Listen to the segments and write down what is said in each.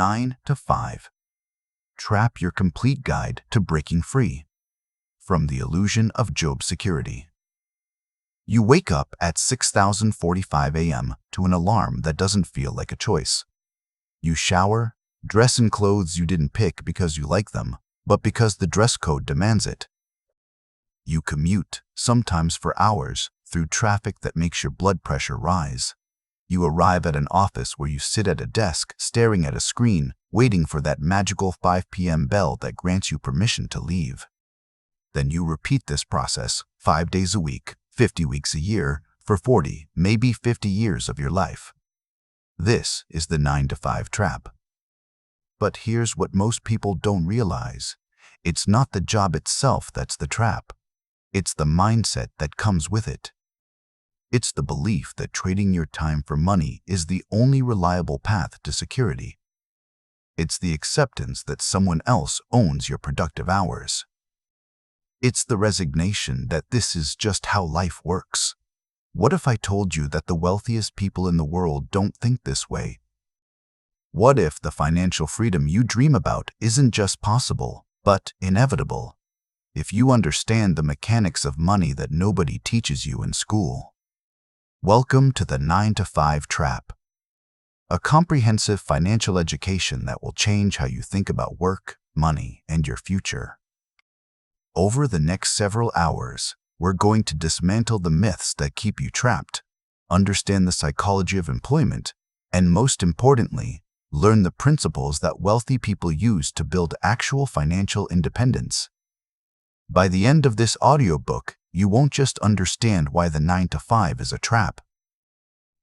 9 to 5 Trap, your complete guide to breaking free from the illusion of job security. You wake up at 6:45 a.m. to an alarm that doesn't feel like a choice. You shower, dress in clothes you didn't pick because you like them, but because the dress code demands it. You commute, sometimes for hours, through traffic that makes your blood pressure rise. You arrive at an office where you sit at a desk, staring at a screen, waiting for that magical 5 p.m. bell that grants you permission to leave. Then you repeat this process 5 days a week, 50 weeks a year, for 40, maybe 50 years of your life. This is the 9 to 5 trap. But here's what most people don't realize. It's not the job itself that's the trap. It's the mindset that comes with it. It's the belief that trading your time for money is the only reliable path to security. It's the acceptance that someone else owns your productive hours. It's the resignation that this is just how life works. What if I told you that the wealthiest people in the world don't think this way? What if the financial freedom you dream about isn't just possible, but inevitable? If you understand the mechanics of money that nobody teaches you in school. Welcome to the 9 to 5 trap. A comprehensive financial education that will change how you think about work, money, and your future. Over the next several hours, we're going to dismantle the myths that keep you trapped, understand the psychology of employment, and most importantly, learn the principles that wealthy people use to build actual financial independence. By the end of this audiobook, you won't just understand why the 9 to 5 is a trap.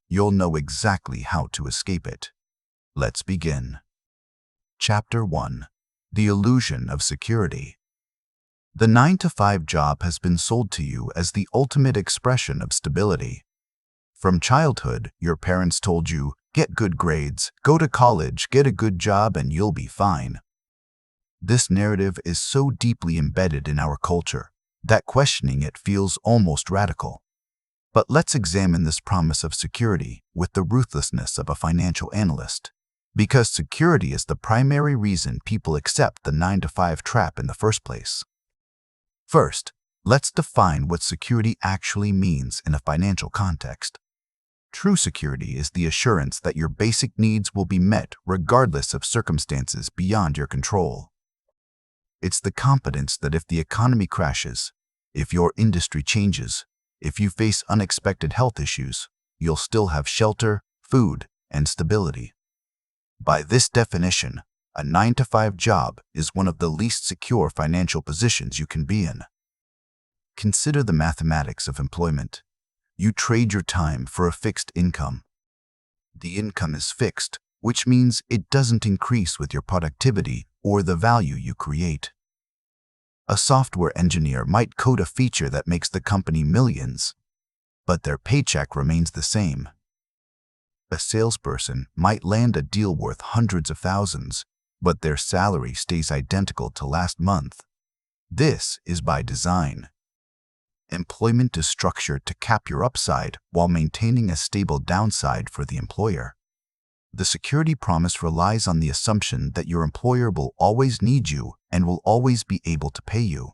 You'll know exactly how to escape it. Let's begin. Chapter 1. The Illusion of Security. The 9 to 5 job has been sold to you as the ultimate expression of stability. From childhood, your parents told you, get good grades, go to college, get a good job, and you'll be fine. This narrative is so deeply embedded in our culture that questioning it feels almost radical. But let's examine this promise of security with the ruthlessness of a financial analyst, because security is the primary reason people accept the 9 to 5 trap in the first place. First, let's define what security actually means in a financial context. True security is the assurance that your basic needs will be met regardless of circumstances beyond your control. It's the confidence that if the economy crashes, if your industry changes, if you face unexpected health issues, you'll still have shelter, food, and stability. By this definition, a 9 to 5 job is one of the least secure financial positions you can be in. Consider the mathematics of employment. You trade your time for a fixed income. The income is fixed, which means it doesn't increase with your productivity or the value you create. A software engineer might code a feature that makes the company millions, but their paycheck remains the same. A salesperson might land a deal worth hundreds of thousands, but their salary stays identical to last month. This is by design. Employment is structured to cap your upside while maintaining a stable downside for the employer. The security promise relies on the assumption that your employer will always need you and will always be able to pay you.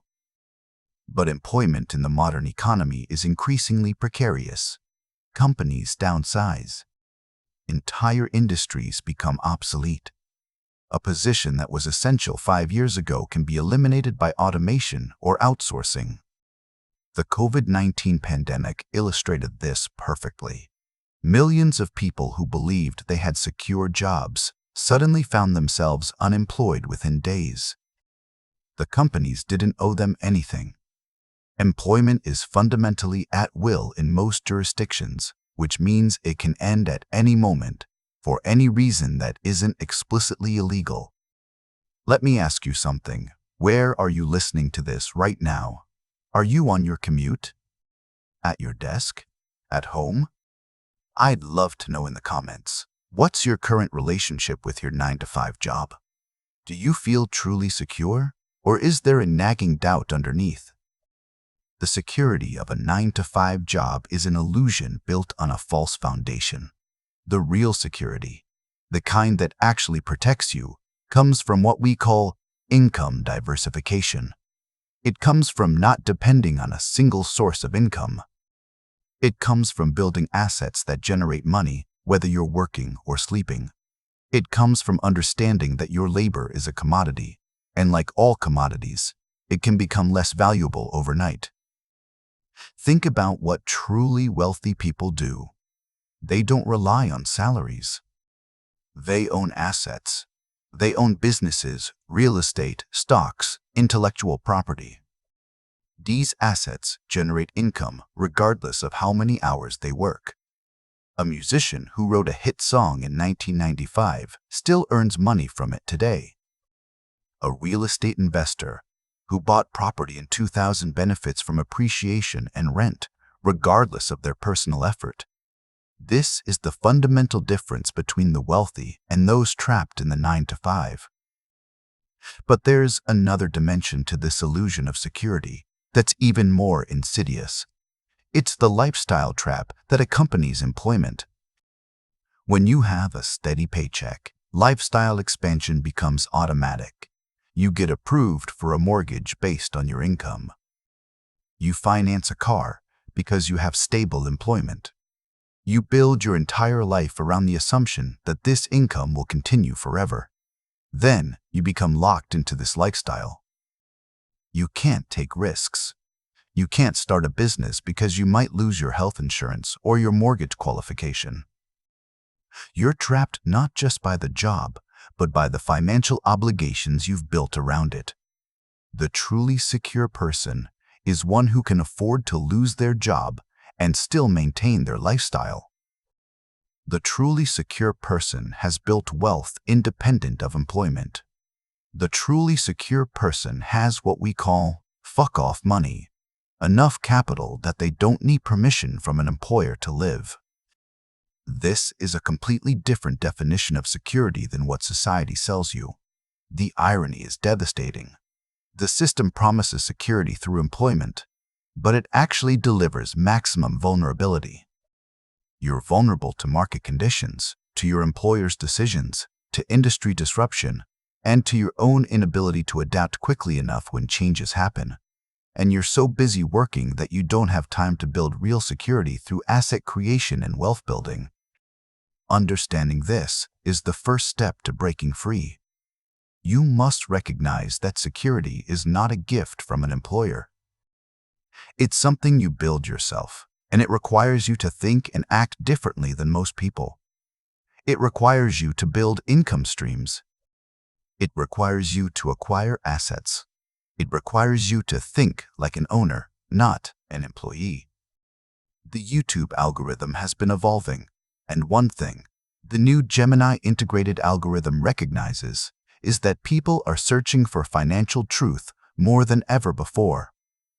But employment in the modern economy is increasingly precarious. Companies downsize. Entire industries become obsolete. A position that was essential 5 years ago can be eliminated by automation or outsourcing. The COVID-19 pandemic illustrated this perfectly. Millions of people who believed they had secure jobs suddenly found themselves unemployed within days. The companies didn't owe them anything. Employment is fundamentally at will in most jurisdictions, which means it can end at any moment, for any reason that isn't explicitly illegal. Let me ask you something. Where are you listening to this right now? Are you on your commute? At your desk? At home? I'd love to know in the comments. What's your current relationship with your 9 to 5 job? Do you feel truly secure, or is there a nagging doubt underneath? The security of a 9 to 5 job is an illusion built on a false foundation. The real security, the kind that actually protects you, comes from what we call income diversification. It comes from not depending on a single source of income. It comes from building assets that generate money, whether you're working or sleeping. It comes from understanding that your labor is a commodity, and like all commodities, it can become less valuable overnight. Think about what truly wealthy people do. They don't rely on salaries. They own assets. They own businesses, real estate, stocks, intellectual property. These assets generate income regardless of how many hours they work. A musician who wrote a hit song in 1995 still earns money from it today. A real estate investor who bought property in 2000 benefits from appreciation and rent, regardless of their personal effort. This is the fundamental difference between the wealthy and those trapped in the 9-to-5. But there's another dimension to this illusion of security that's even more insidious. It's the lifestyle trap that accompanies employment. When you have a steady paycheck, lifestyle expansion becomes automatic. You get approved for a mortgage based on your income. You finance a car because you have stable employment. You build your entire life around the assumption that this income will continue forever. Then you become locked into this lifestyle. You can't take risks. You can't start a business because you might lose your health insurance or your mortgage qualification. You're trapped not just by the job, but by the financial obligations you've built around it. The truly secure person is one who can afford to lose their job and still maintain their lifestyle. The truly secure person has built wealth independent of employment. The truly secure person has what we call fuck-off money, enough capital that they don't need permission from an employer to live. This is a completely different definition of security than what society sells you. The irony is devastating. The system promises security through employment, but it actually delivers maximum vulnerability. You're vulnerable to market conditions, to your employer's decisions, to industry disruption, and to your own inability to adapt quickly enough when changes happen. And you're so busy working that you don't have time to build real security through asset creation and wealth building. Understanding this is the first step to breaking free. You must recognize that security is not a gift from an employer. It's something you build yourself, and it requires you to think and act differently than most people. It requires you to build income streams. It requires you to acquire assets. It requires you to think like an owner, not an employee. The YouTube algorithm has been evolving, and one thing the new Gemini integrated algorithm recognizes is that people are searching for financial truth more than ever before.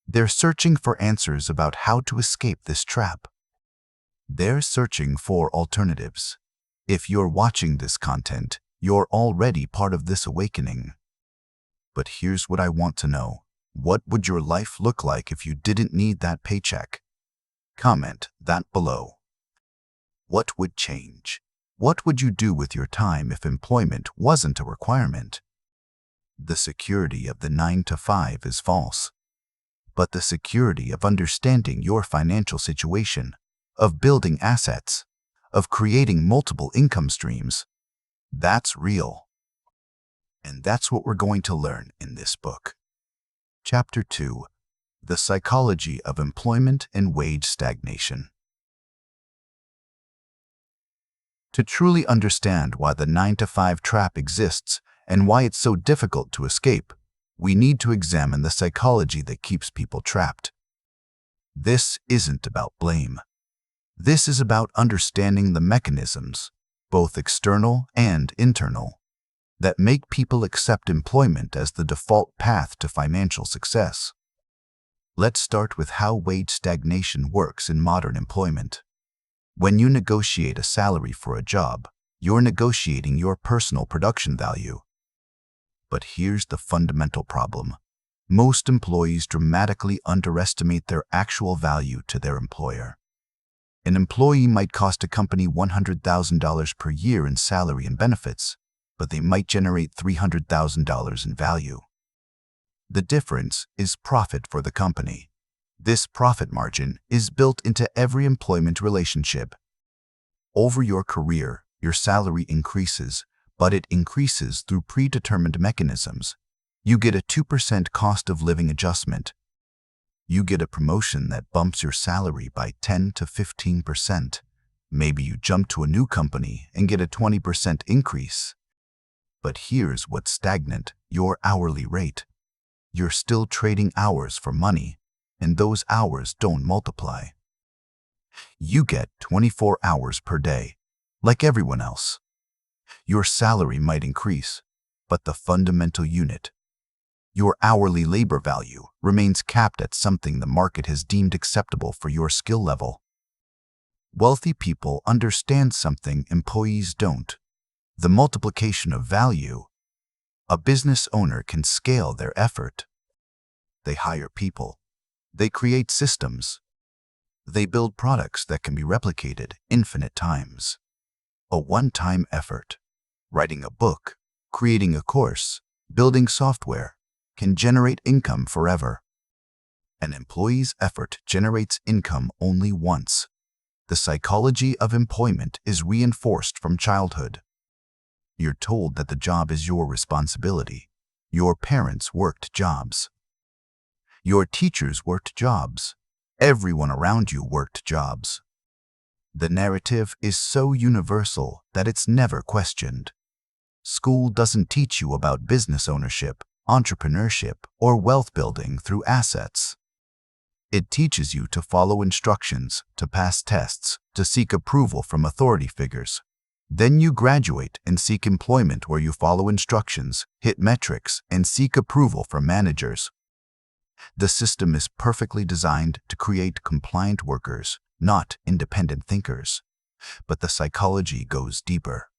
They're searching for answers about how to escape this trap. They're searching for alternatives. If you're watching this content, you're already part of this awakening. But here's what I want to know. What would your life look like if you didn't need that paycheck? Comment that below. What would change? What would you do with your time if employment wasn't a requirement? The security of the 9-to-5 is false. But the security of understanding your financial situation, of building assets, of creating multiple income streams, that's real. And that's what we're going to learn in this book. Chapter 2: The Psychology of Employment and Wage Stagnation. To truly understand why the 9-to-5 trap exists and why it's so difficult to escape, we need to examine the psychology that keeps people trapped. This isn't about blame. This is about understanding the mechanisms, both external and internal, that make people accept employment as the default path to financial success. Let's start with how wage stagnation works in modern employment. When you negotiate a salary for a job, you're negotiating your personal production value. But here's the fundamental problem. Most employees dramatically underestimate their actual value to their employer. An employee might cost a company $100,000 per year in salary and benefits, but they might generate $300,000 in value. The difference is profit for the company. This profit margin is built into every employment relationship. Over your career, your salary increases, but it increases through predetermined mechanisms. You get a 2% cost of living adjustment. You get a promotion that bumps your salary by 10 to 15%. Maybe you jump to a new company and get a 20% increase. But here's what's stagnant: your hourly rate. You're still trading hours for money, and those hours don't multiply. You get 24 hours per day, like everyone else. Your salary might increase, but the fundamental unit, your hourly labor value, remains capped at something the market has deemed acceptable for your skill level. Wealthy people understand something employees don't: the multiplication of value. A business owner can scale their effort. They hire people. They create systems. They build products that can be replicated infinite times. A one-time effort, writing a book, creating a course, building software, can generate income forever. An employee's effort generates income only once. The psychology of employment is reinforced from childhood. You're told that the job is your responsibility. Your parents worked jobs. Your teachers worked jobs. Everyone around you worked jobs. The narrative is so universal that it's never questioned. School doesn't teach you about business ownership, entrepreneurship, or wealth building through assets. It teaches you to follow instructions, to pass tests, to seek approval from authority figures. Then you graduate and seek employment where you follow instructions, hit metrics, and seek approval from managers. The system is perfectly designed to create compliant workers, not independent thinkers. But the psychology goes deeper.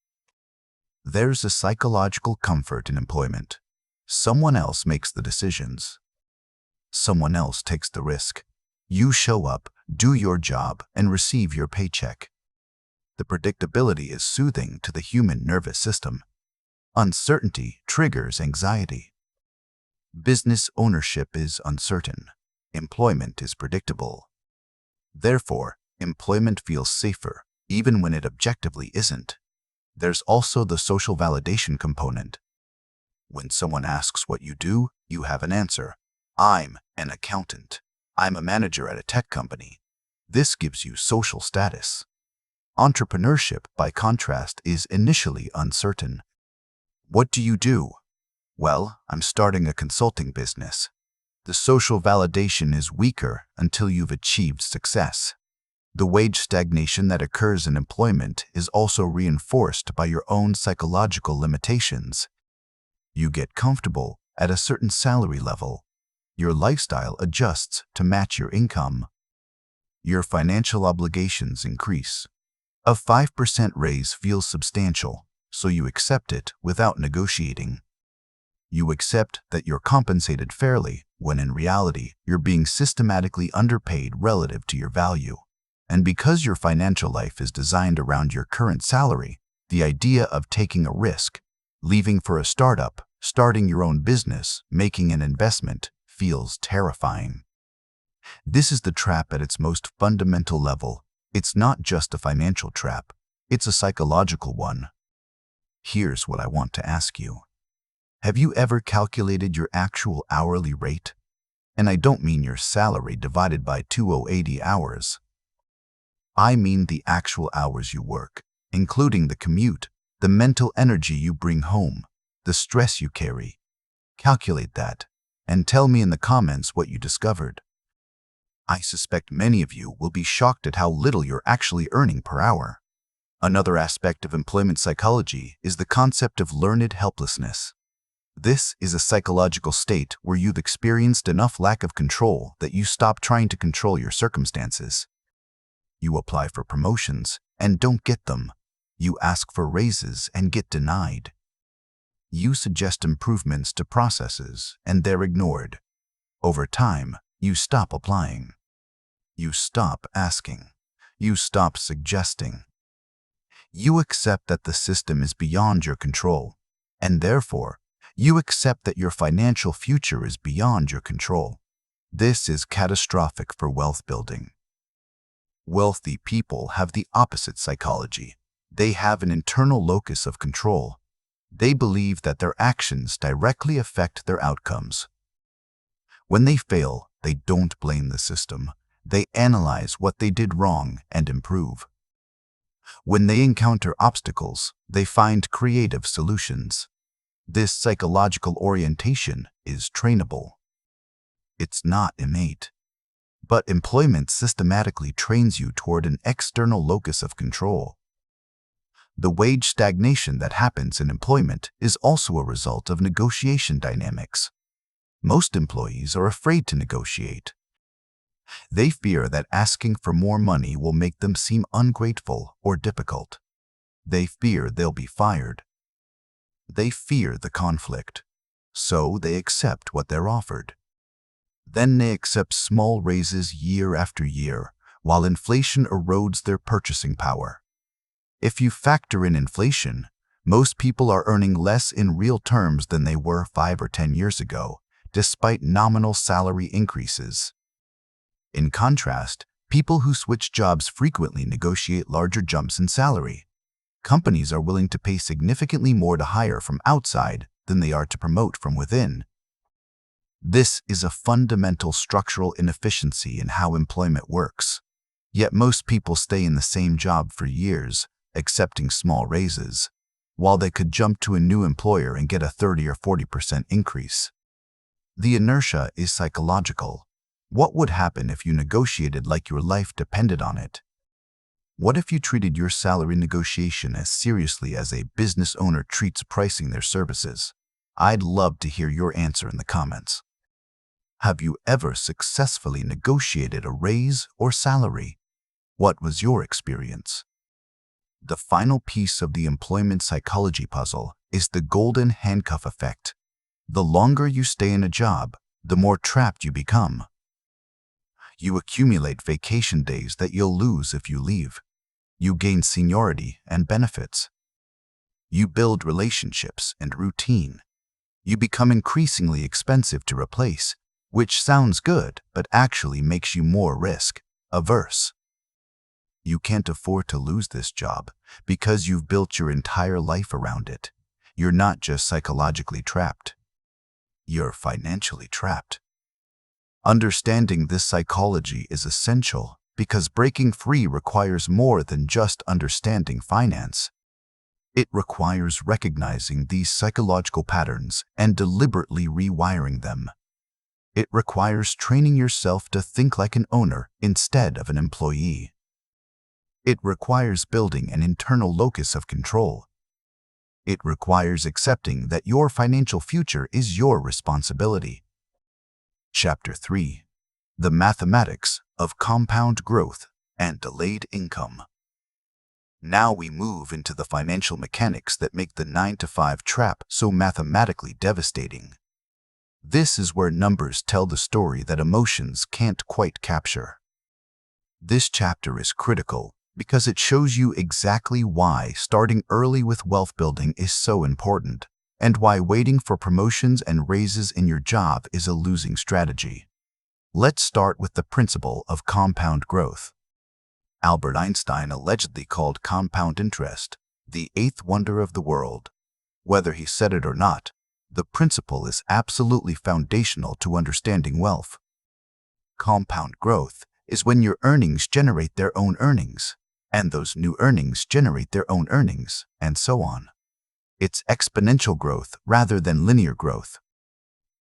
There's a psychological comfort in employment. Someone else makes the decisions. Someone else takes the risk. You show up, do your job, and receive your paycheck. The predictability is soothing to the human nervous system. Uncertainty triggers anxiety. Business ownership is uncertain. Employment is predictable. Therefore, employment feels safer, even when it objectively isn't. There's also the social validation component. When someone asks what you do, you have an answer. I'm an accountant. I'm a manager at a tech company. This gives you social status. Entrepreneurship, by contrast, is initially uncertain. What do you do? Well, I'm starting a consulting business. The social validation is weaker until you've achieved success. The wage stagnation that occurs in employment is also reinforced by your own psychological limitations. You get comfortable at a certain salary level. Your lifestyle adjusts to match your income. Your financial obligations increase. A 5% raise feels substantial, so you accept it without negotiating. You accept that you're compensated fairly, when in reality, you're being systematically underpaid relative to your value. And because your financial life is designed around your current salary, the idea of taking a risk, leaving for a startup, starting your own business, making an investment, feels terrifying. This is the trap at its most fundamental level. It's not just a financial trap, it's a psychological one. Here's what I want to ask you. Have you ever calculated your actual hourly rate? And I don't mean your salary divided by 2080 hours. I mean the actual hours you work, including the commute, the mental energy you bring home, the stress you carry. Calculate that, and tell me in the comments what you discovered. I suspect many of you will be shocked at how little you're actually earning per hour. Another aspect of employment psychology is the concept of learned helplessness. This is a psychological state where you've experienced enough lack of control that you stop trying to control your circumstances. You apply for promotions and don't get them. You ask for raises and get denied. You suggest improvements to processes and they're ignored. Over time, you stop applying. You stop asking. You stop suggesting. You accept that the system is beyond your control, and therefore, you accept that your financial future is beyond your control. This is catastrophic for wealth building. Wealthy people have the opposite psychology. They have an internal locus of control. They believe that their actions directly affect their outcomes. When they fail, they don't blame the system. They analyze what they did wrong and improve. When they encounter obstacles, they find creative solutions. This psychological orientation is trainable. It's not innate. But employment systematically trains you toward an external locus of control. The wage stagnation that happens in employment is also a result of negotiation dynamics. Most employees are afraid to negotiate. They fear that asking for more money will make them seem ungrateful or difficult. They fear they'll be fired. They fear the conflict, so they accept what they're offered. Then they accept small raises year after year, while inflation erodes their purchasing power. If you factor in inflation, most people are earning less in real terms than they were 5 or 10 years ago, despite nominal salary increases. In contrast, people who switch jobs frequently negotiate larger jumps in salary. Companies are willing to pay significantly more to hire from outside than they are to promote from within. This is a fundamental structural inefficiency in how employment works. Yet most people stay in the same job for years, accepting small raises, while they could jump to a new employer and get a 30 or 40% increase. The inertia is psychological. What would happen if you negotiated like your life depended on it? What if you treated your salary negotiation as seriously as a business owner treats pricing their services? I'd love to hear your answer in the comments. Have you ever successfully negotiated a raise or salary? What was your experience? The final piece of the employment psychology puzzle is the golden handcuff effect. The longer you stay in a job, the more trapped you become. You accumulate vacation days that you'll lose if you leave. You gain seniority and benefits. You build relationships and routine. You become increasingly expensive to replace, which sounds good but actually makes you more risk-averse. You can't afford to lose this job because you've built your entire life around it. You're not just psychologically trapped. You're financially trapped. Understanding this psychology is essential because breaking free requires more than just understanding finance. It requires recognizing these psychological patterns and deliberately rewiring them. It requires training yourself to think like an owner instead of an employee. It requires building an internal locus of control. It requires accepting that your financial future is your responsibility. Chapter 3: The Mathematics of Compound Growth and Delayed Income. Now we move into the financial mechanics that make the 9-to-5 trap so mathematically devastating. This is where numbers tell the story that emotions can't quite capture. This chapter is critical because it shows you exactly why starting early with wealth building is so important, and why waiting for promotions and raises in your job is a losing strategy. Let's start with the principle of compound growth. Albert Einstein allegedly called compound interest the eighth wonder of the world. Whether he said it or not, the principle is absolutely foundational to understanding wealth. Compound growth is when your earnings generate their own earnings, and those new earnings generate their own earnings, and so on. It's exponential growth rather than linear growth.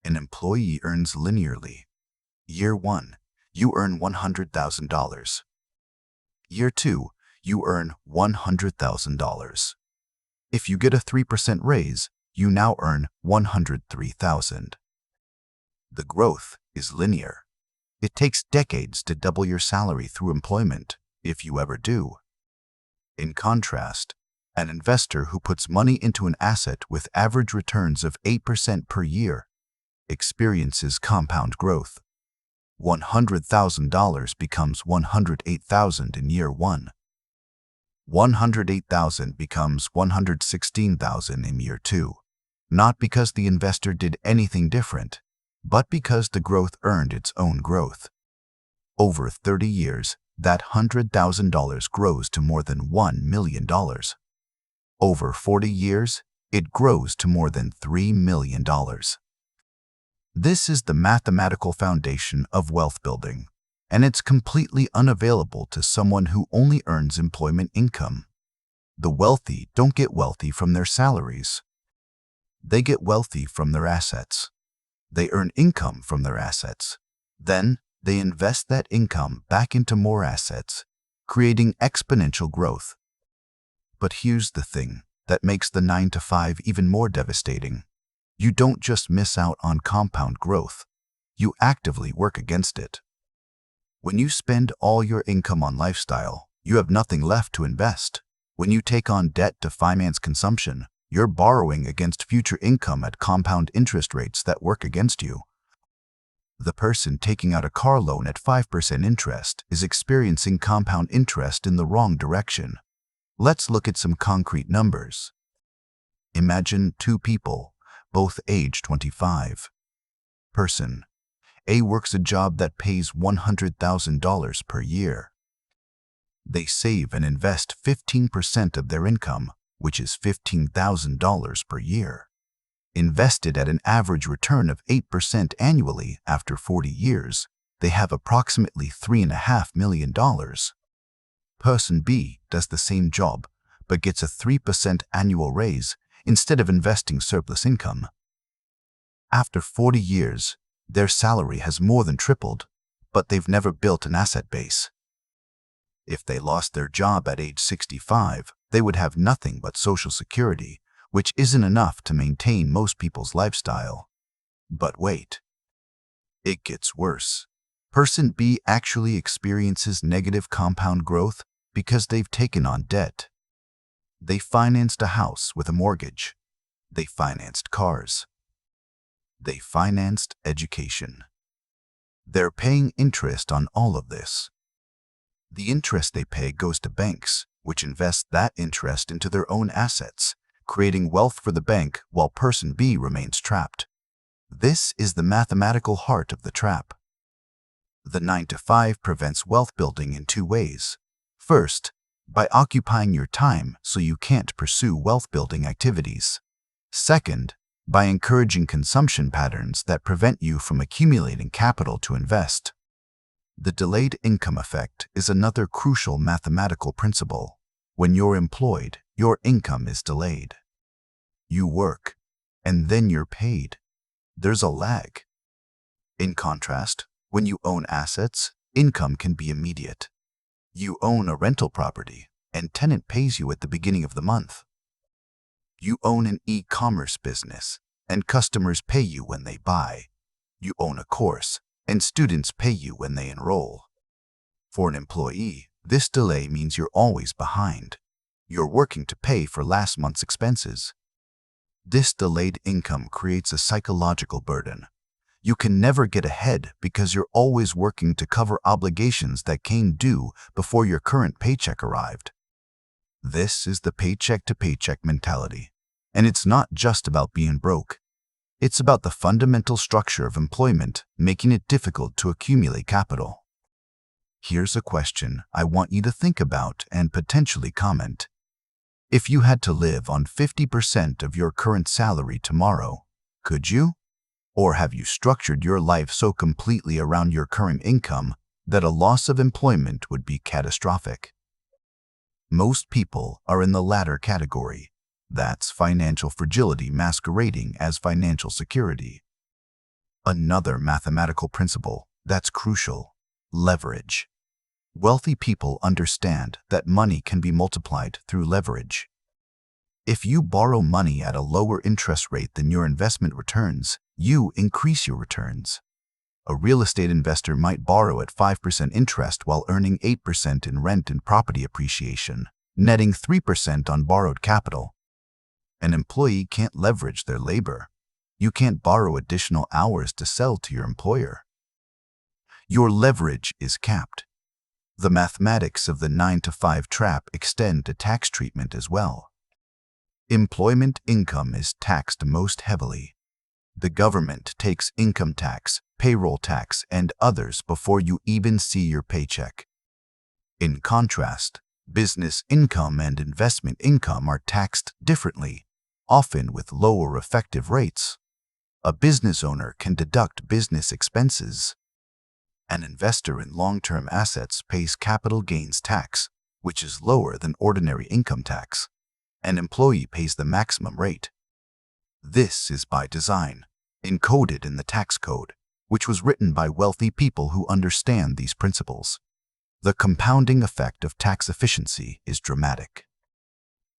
An employee earns linearly. Year 1, you earn $100,000. Year 2, you earn $100,000. If you get a 3% raise, you now earn $103,000. The growth is linear. It takes decades to double your salary through employment, if you ever do. In contrast, an investor who puts money into an asset with average returns of 8% per year experiences compound growth. $100,000 becomes $108,000 in year 1. $108,000 becomes $116,000 in year 2. Not because the investor did anything different, but because the growth earned its own growth. Over 30 years, that $100,000 grows to more than $1 million. Over 40 years, it grows to more than $3 million. This is the mathematical foundation of wealth building, and it's completely unavailable to someone who only earns employment income. The wealthy don't get wealthy from their salaries. They get wealthy from their assets. They earn income from their assets. Then, they invest that income back into more assets, creating exponential growth. But here's the thing that makes the 9-to-5 even more devastating. You don't just miss out on compound growth. You actively work against it. When you spend all your income on lifestyle, you have nothing left to invest. When you take on debt to finance consumption, you're borrowing against future income at compound interest rates that work against you. The person taking out a car loan at 5% interest is experiencing compound interest in the wrong direction. Let's look at some concrete numbers. Imagine 2 people, both age 25. Person A works a job that pays $100,000 per year. They save and invest 15% of their income, which is $15,000 per year. Invested at an average return of 8% annually after 40 years, they have approximately $3.5 million. Person B does the same job, but gets a 3% annual raise instead of investing surplus income. After 40 years, their salary has more than tripled, but they've never built an asset base. If they lost their job at age 65, they would have nothing but Social Security, which isn't enough to maintain most people's lifestyle. But wait. It gets worse. Person B actually experiences negative compound growth because they've taken on debt. They financed a house with a mortgage. They financed cars. They financed education. They're paying interest on all of this. The interest they pay goes to banks, which invest that interest into their own assets, creating wealth for the bank while person B remains trapped. This is the mathematical heart of the trap. The 9-to-5 prevents wealth building in 2 ways. First, by occupying your time so you can't pursue wealth building activities. Second, by encouraging consumption patterns that prevent you from accumulating capital to invest. The delayed income effect is another crucial mathematical principle. When you're employed, your income is delayed. You work, and then you're paid. There's a lag. In contrast, when you own assets, income can be immediate. You own a rental property, and tenant pays you at the beginning of the month. You own an e-commerce business, and customers pay you when they buy. You own a course, and students pay you when they enroll. For an employee, this delay means you're always behind. You're working to pay for last month's expenses. This delayed income creates a psychological burden. You can never get ahead because you're always working to cover obligations that came due before your current paycheck arrived. This is the paycheck-to-paycheck mentality. And it's not just about being broke. It's about the fundamental structure of employment, making it difficult to accumulate capital. Here's a question I want you to think about and potentially comment. If you had to live on 50% of your current salary tomorrow, could you? Or have you structured your life so completely around your current income that a loss of employment would be catastrophic? Most people are in the latter category. That's financial fragility masquerading as financial security. Another mathematical principle that's crucial: leverage. Wealthy people understand that money can be multiplied through leverage. If you borrow money at a lower interest rate than your investment returns, you increase your returns. A real estate investor might borrow at 5% interest while earning 8% in rent and property appreciation, netting 3% on borrowed capital. An employee can't leverage their labor. You can't borrow additional hours to sell to your employer. Your leverage is capped. The mathematics of the 9-to-5 trap extend to tax treatment as well. Employment income is taxed most heavily. The government takes income tax, payroll tax, and others before you even see your paycheck. In contrast, business income and investment income are taxed differently, often with lower effective rates. A business owner can deduct business expenses. An investor in long-term assets pays capital gains tax, which is lower than ordinary income tax. An employee pays the maximum rate. This is by design, encoded in the tax code, which was written by wealthy people who understand these principles. The compounding effect of tax efficiency is dramatic.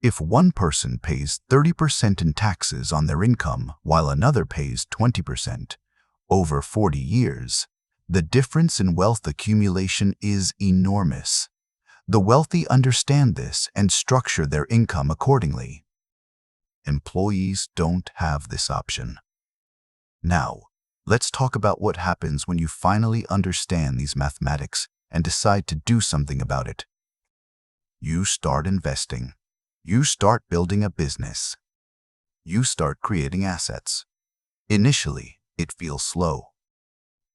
If one person pays 30% in taxes on their income while another pays 20%, over 40 years, the difference in wealth accumulation is enormous. The wealthy understand this and structure their income accordingly. Employees don't have this option. Now, let's talk about what happens when you finally understand these mathematics and decide to do something about it. You start investing. You start building a business. You start creating assets. Initially, it feels slow.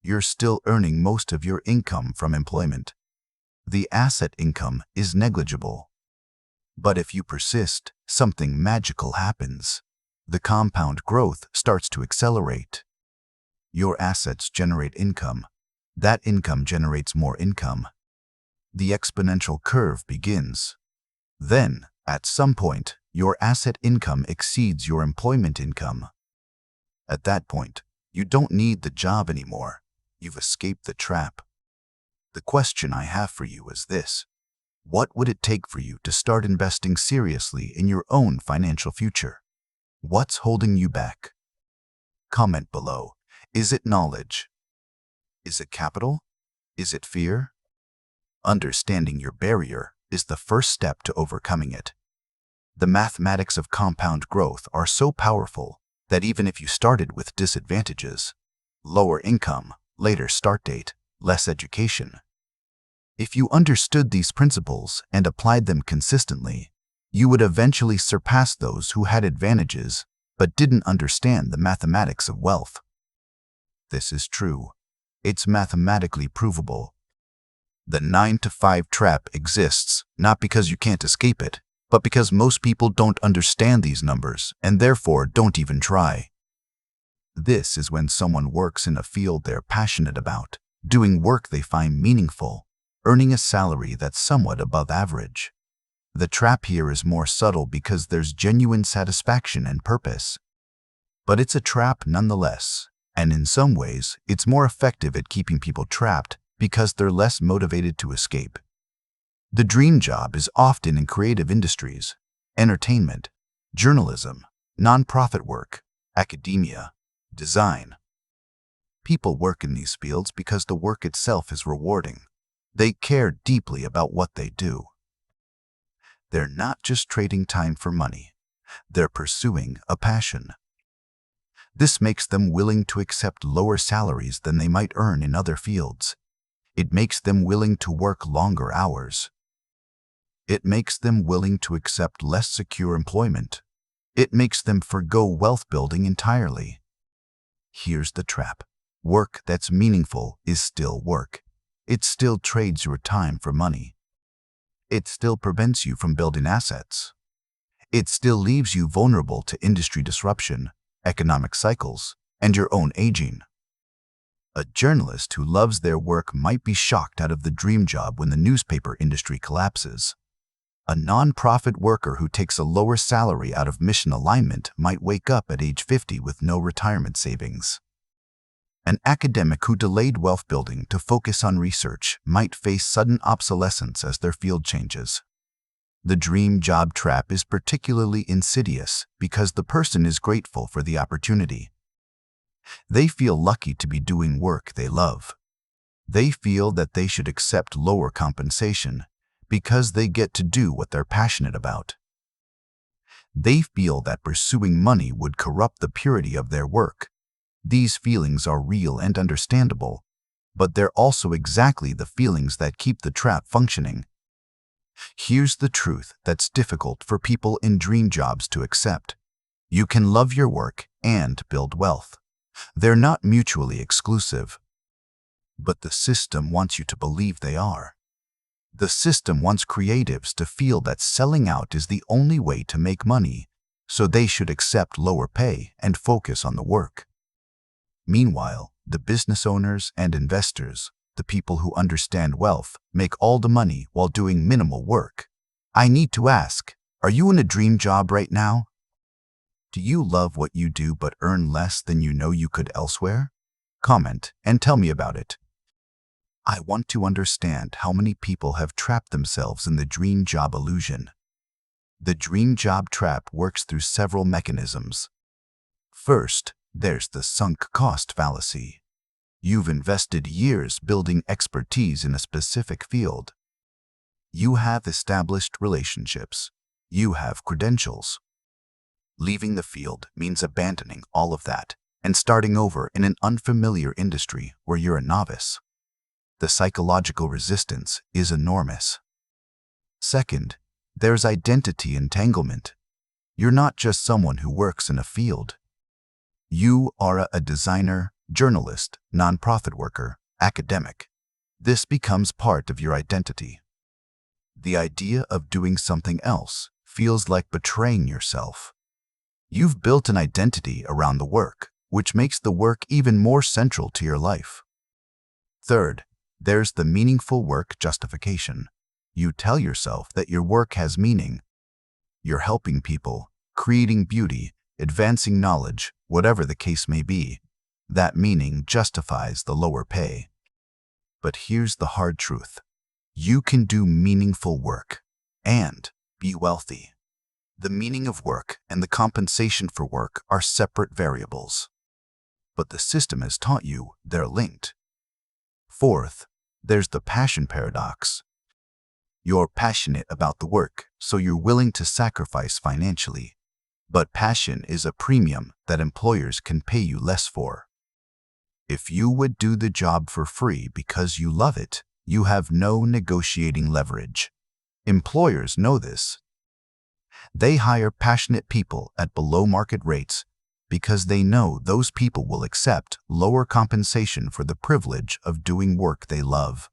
You're still earning most of your income from employment. The asset income is negligible. But if you persist, something magical happens. The compound growth starts to accelerate. Your assets generate income. That income generates more income. The exponential curve begins. Then, at some point, your asset income exceeds your employment income. At that point, you don't need the job anymore. You've escaped the trap. The question I have for you is this: what would it take for you to start investing seriously in your own financial future? What's holding you back? Comment below. Is it knowledge? Is it capital? Is it fear? Understanding your barrier is the first step to overcoming it. The mathematics of compound growth are so powerful that even if you started with disadvantages, lower income, later start date, less education, if you understood these principles and applied them consistently, you would eventually surpass those who had advantages but didn't understand the mathematics of wealth. This is true. It's mathematically provable. The 9-to-5 trap exists not because you can't escape it, but because most people don't understand these numbers and therefore don't even try. This is when someone works in a field they're passionate about, doing work they find meaningful, earning a salary that's somewhat above average. The trap here is more subtle because there's genuine satisfaction and purpose. But it's a trap nonetheless, and in some ways, it's more effective at keeping people trapped because they're less motivated to escape. The dream job is often in creative industries, entertainment, journalism, nonprofit work, academia, design. People work in these fields because the work itself is rewarding. They care deeply about what they do. They're not just trading time for money. They're pursuing a passion. This makes them willing to accept lower salaries than they might earn in other fields. It makes them willing to work longer hours. It makes them willing to accept less secure employment. It makes them forgo wealth building entirely. Here's the trap. Work that's meaningful is still work. It still trades your time for money. It still prevents you from building assets. It still leaves you vulnerable to industry disruption, economic cycles, and your own aging. A journalist who loves their work might be shocked out of the dream job when the newspaper industry collapses. A nonprofit worker who takes a lower salary out of mission alignment might wake up at age 50 with no retirement savings. An academic who delayed wealth building to focus on research might face sudden obsolescence as their field changes. The dream job trap is particularly insidious because the person is grateful for the opportunity. They feel lucky to be doing work they love. They feel that they should accept lower compensation because they get to do what they're passionate about. They feel that pursuing money would corrupt the purity of their work. These feelings are real and understandable, but they're also exactly the feelings that keep the trap functioning. Here's the truth that's difficult for people in dream jobs to accept. You can love your work and build wealth. They're not mutually exclusive. But the system wants you to believe they are. The system wants creatives to feel that selling out is the only way to make money, so they should accept lower pay and focus on the work. Meanwhile, the business owners and investors, the people who understand wealth, make all the money while doing minimal work. I need to ask, are you in a dream job right now? Do you love what you do but earn less than you know you could elsewhere? Comment and tell me about it. I want to understand how many people have trapped themselves in the dream job illusion. The dream job trap works through several mechanisms. First, there's the sunk cost fallacy. You've invested years building expertise in a specific field. You have established relationships. You have credentials. Leaving the field means abandoning all of that and starting over in an unfamiliar industry where you're a novice. The psychological resistance is enormous. Second, there's identity entanglement. You're not just someone who works in a field. You are a designer, journalist, nonprofit worker, academic. This becomes part of your identity. The idea of doing something else feels like betraying yourself. You've built an identity around the work, which makes the work even more central to your life. Third, there's the meaningful work justification. You tell yourself that your work has meaning. You're helping people, creating beauty, advancing knowledge, whatever the case may be. That meaning justifies the lower pay. But here's the hard truth. You can do meaningful work and be wealthy. The meaning of work and the compensation for work are separate variables. But the system has taught you they're linked. Fourth, there's the passion paradox. You're passionate about the work, so you're willing to sacrifice financially. But passion is a premium that employers can pay you less for. If you would do the job for free because you love it, you have no negotiating leverage. Employers know this. They hire passionate people at below market rates because they know those people will accept lower compensation for the privilege of doing work they love.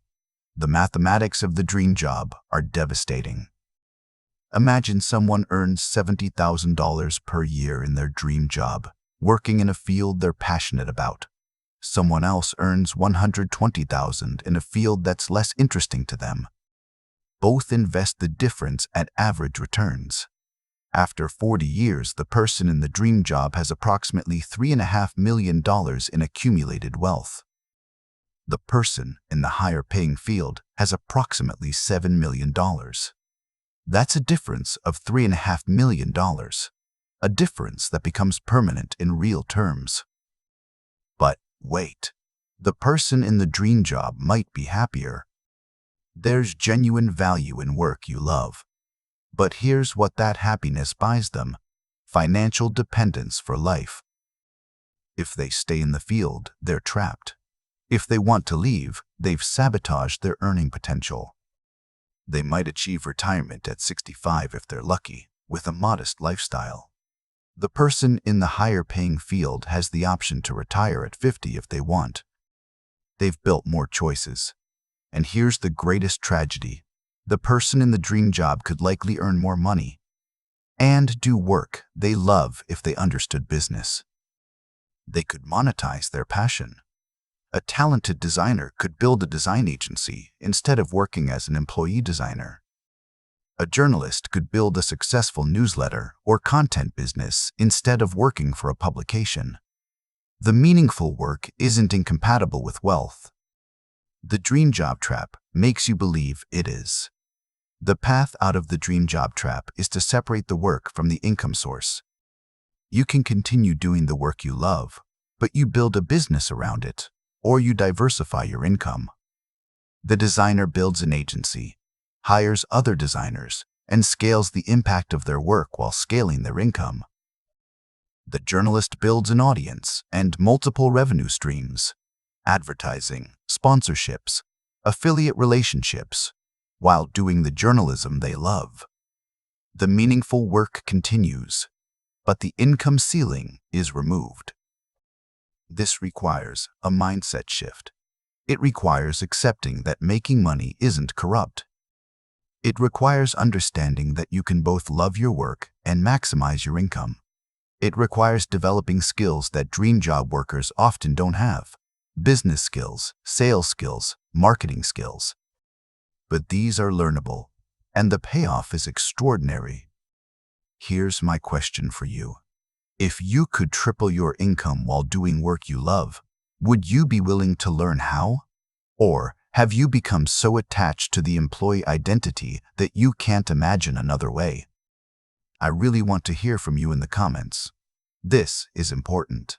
The mathematics of the dream job are devastating. Imagine someone earns $70,000 per year in their dream job, working in a field they're passionate about. Someone else earns $120,000 in a field that's less interesting to them. Both invest the difference at average returns. After 40 years, the person in the dream job has approximately $3.5 million in accumulated wealth. The person in the higher-paying field has approximately $7 million. That's a difference of $3.5 million, a difference that becomes permanent in real terms. But wait, the person in the dream job might be happier. There's genuine value in work you love. But here's what that happiness buys them: financial dependence for life. If they stay in the field, they're trapped. If they want to leave, they've sabotaged their earning potential. They might achieve retirement at 65 if they're lucky, with a modest lifestyle. The person in the higher-paying field has the option to retire at 50 if they want. They've built more choices. And here's the greatest tragedy. The person in the dream job could likely earn more money and do work they love if they understood business. They could monetize their passion. A talented designer could build a design agency instead of working as an employee designer. A journalist could build a successful newsletter or content business instead of working for a publication. The meaningful work isn't incompatible with wealth. The dream job trap makes you believe it is. The path out of the dream job trap is to separate the work from the income source. You can continue doing the work you love, but you build a business around it, or you diversify your income. The designer builds an agency, hires other designers, and scales the impact of their work while scaling their income. The journalist builds an audience and multiple revenue streams. advertising, sponsorships, affiliate relationships, while doing the journalism they love. The meaningful work continues, but the income ceiling is removed. This requires a mindset shift. It requires accepting that making money isn't corrupt. It requires understanding that you can both love your work and maximize your income. It requires developing skills that dream job workers often don't have: business skills, sales skills, marketing skills. But these are learnable, and the payoff is extraordinary. Here's my question for you. If you could triple your income while doing work you love, would you be willing to learn how? Or have you become so attached to the employee identity that you can't imagine another way? I really want to hear from you in the comments. This is important.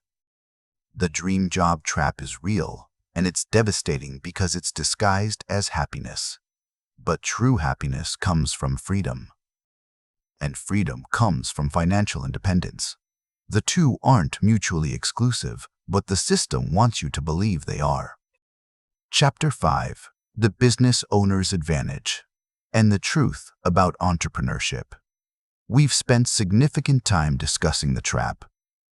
The dream job trap is real, and it's devastating because it's disguised as happiness. But true happiness comes from freedom. And freedom comes from financial independence. The two aren't mutually exclusive, but the system wants you to believe they are. Chapter 5: The Business Owner's Advantage and the Truth About Entrepreneurship. We've spent significant time discussing the trap.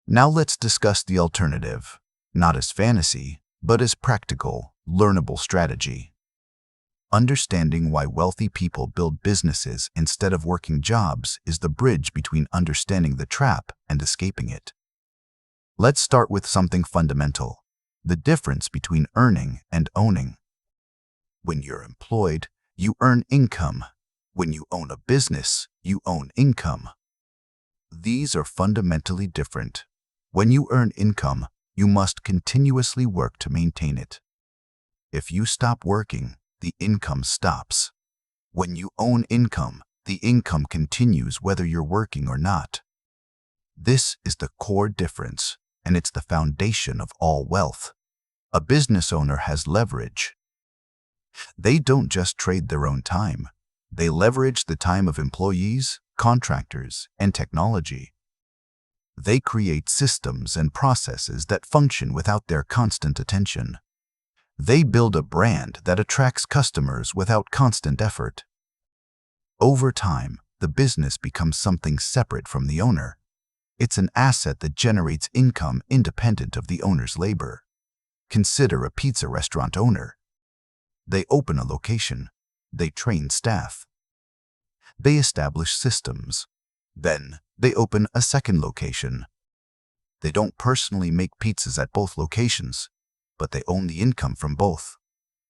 Now let's discuss the alternative, not as fantasy, but as practical, learnable strategy. Understanding why wealthy people build businesses instead of working jobs is the bridge between understanding the trap and escaping it. Let's start with something fundamental: the difference between earning and owning. When you're employed, you earn income. When you own a business, you own income. These are fundamentally different. When you earn income, you must continuously work to maintain it. If you stop working, the income stops. When you own income, the income continues whether you're working or not. This is the core difference, and it's the foundation of all wealth. A business owner has leverage. They don't just trade their own time. They leverage the time of employees, contractors, and technology. They create systems and processes that function without their constant attention. They build a brand that attracts customers without constant effort. Over time, the business becomes something separate from the owner. It's an asset that generates income independent of the owner's labor. Consider a pizza restaurant owner. They open a location. They train staff. They establish systems. Then, they open a second location. They don't personally make pizzas at both locations, but they own the income from both.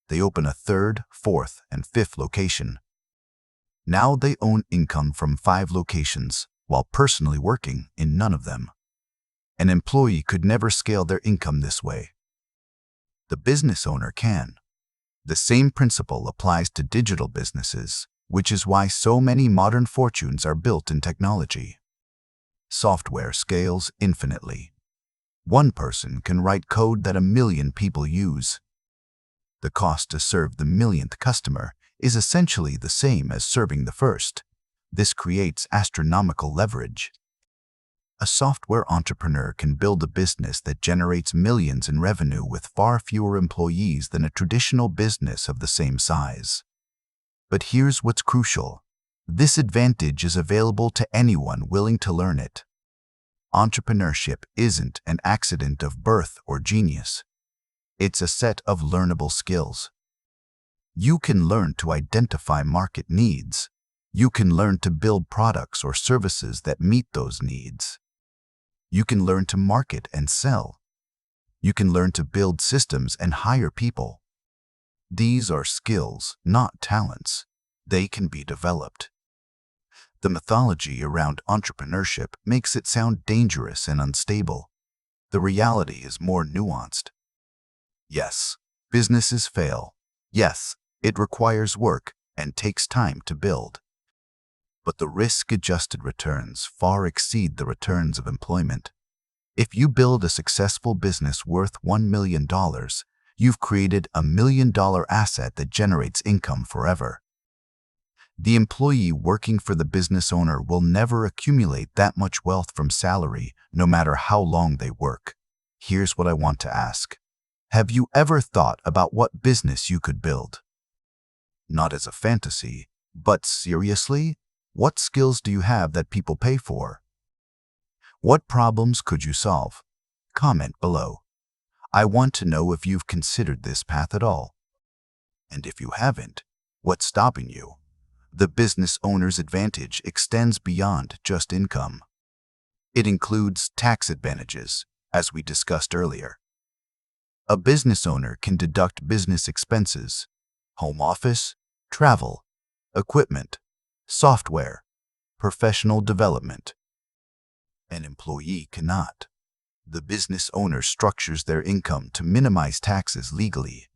They open a third, fourth, and fifth location. Now they own income from 5 locations, while personally working in none of them. An employee could never scale their income this way. The business owner can. The same principle applies to digital businesses, which is why so many modern fortunes are built in technology. Software scales infinitely. One person can write code that 1 million people use. The cost to serve the 1,000,000th customer is essentially the same as serving the first. This creates astronomical leverage. A software entrepreneur can build a business that generates millions in revenue with far fewer employees than a traditional business of the same size. But here's what's crucial. This advantage is available to anyone willing to learn it. Entrepreneurship isn't an accident of birth or genius. It's a set of learnable skills. You can learn to identify market needs. You can learn to build products or services that meet those needs. You can learn to market and sell. You can learn to build systems and hire people. These are skills, not talents. They can be developed. The mythology around entrepreneurship makes it sound dangerous and unstable. The reality is more nuanced. Yes, businesses fail. Yes, it requires work and takes time to build. But the risk-adjusted returns far exceed the returns of employment. If you build a successful business worth $1 million, you've created a $1 million asset that generates income forever. The employee working for the business owner will never accumulate that much wealth from salary, no matter how long they work. Here's what I want to ask. Have you ever thought about what business you could build? Not as a fantasy, but seriously? What skills do you have that people pay for? What problems could you solve? Comment below. I want to know if you've considered this path at all. And if you haven't, what's stopping you? The business owner's advantage extends beyond just income. It includes tax advantages, as we discussed earlier. A business owner can deduct business expenses, home office, travel, equipment, software, professional development. An employee cannot. The business owner structures their income to minimize taxes legally.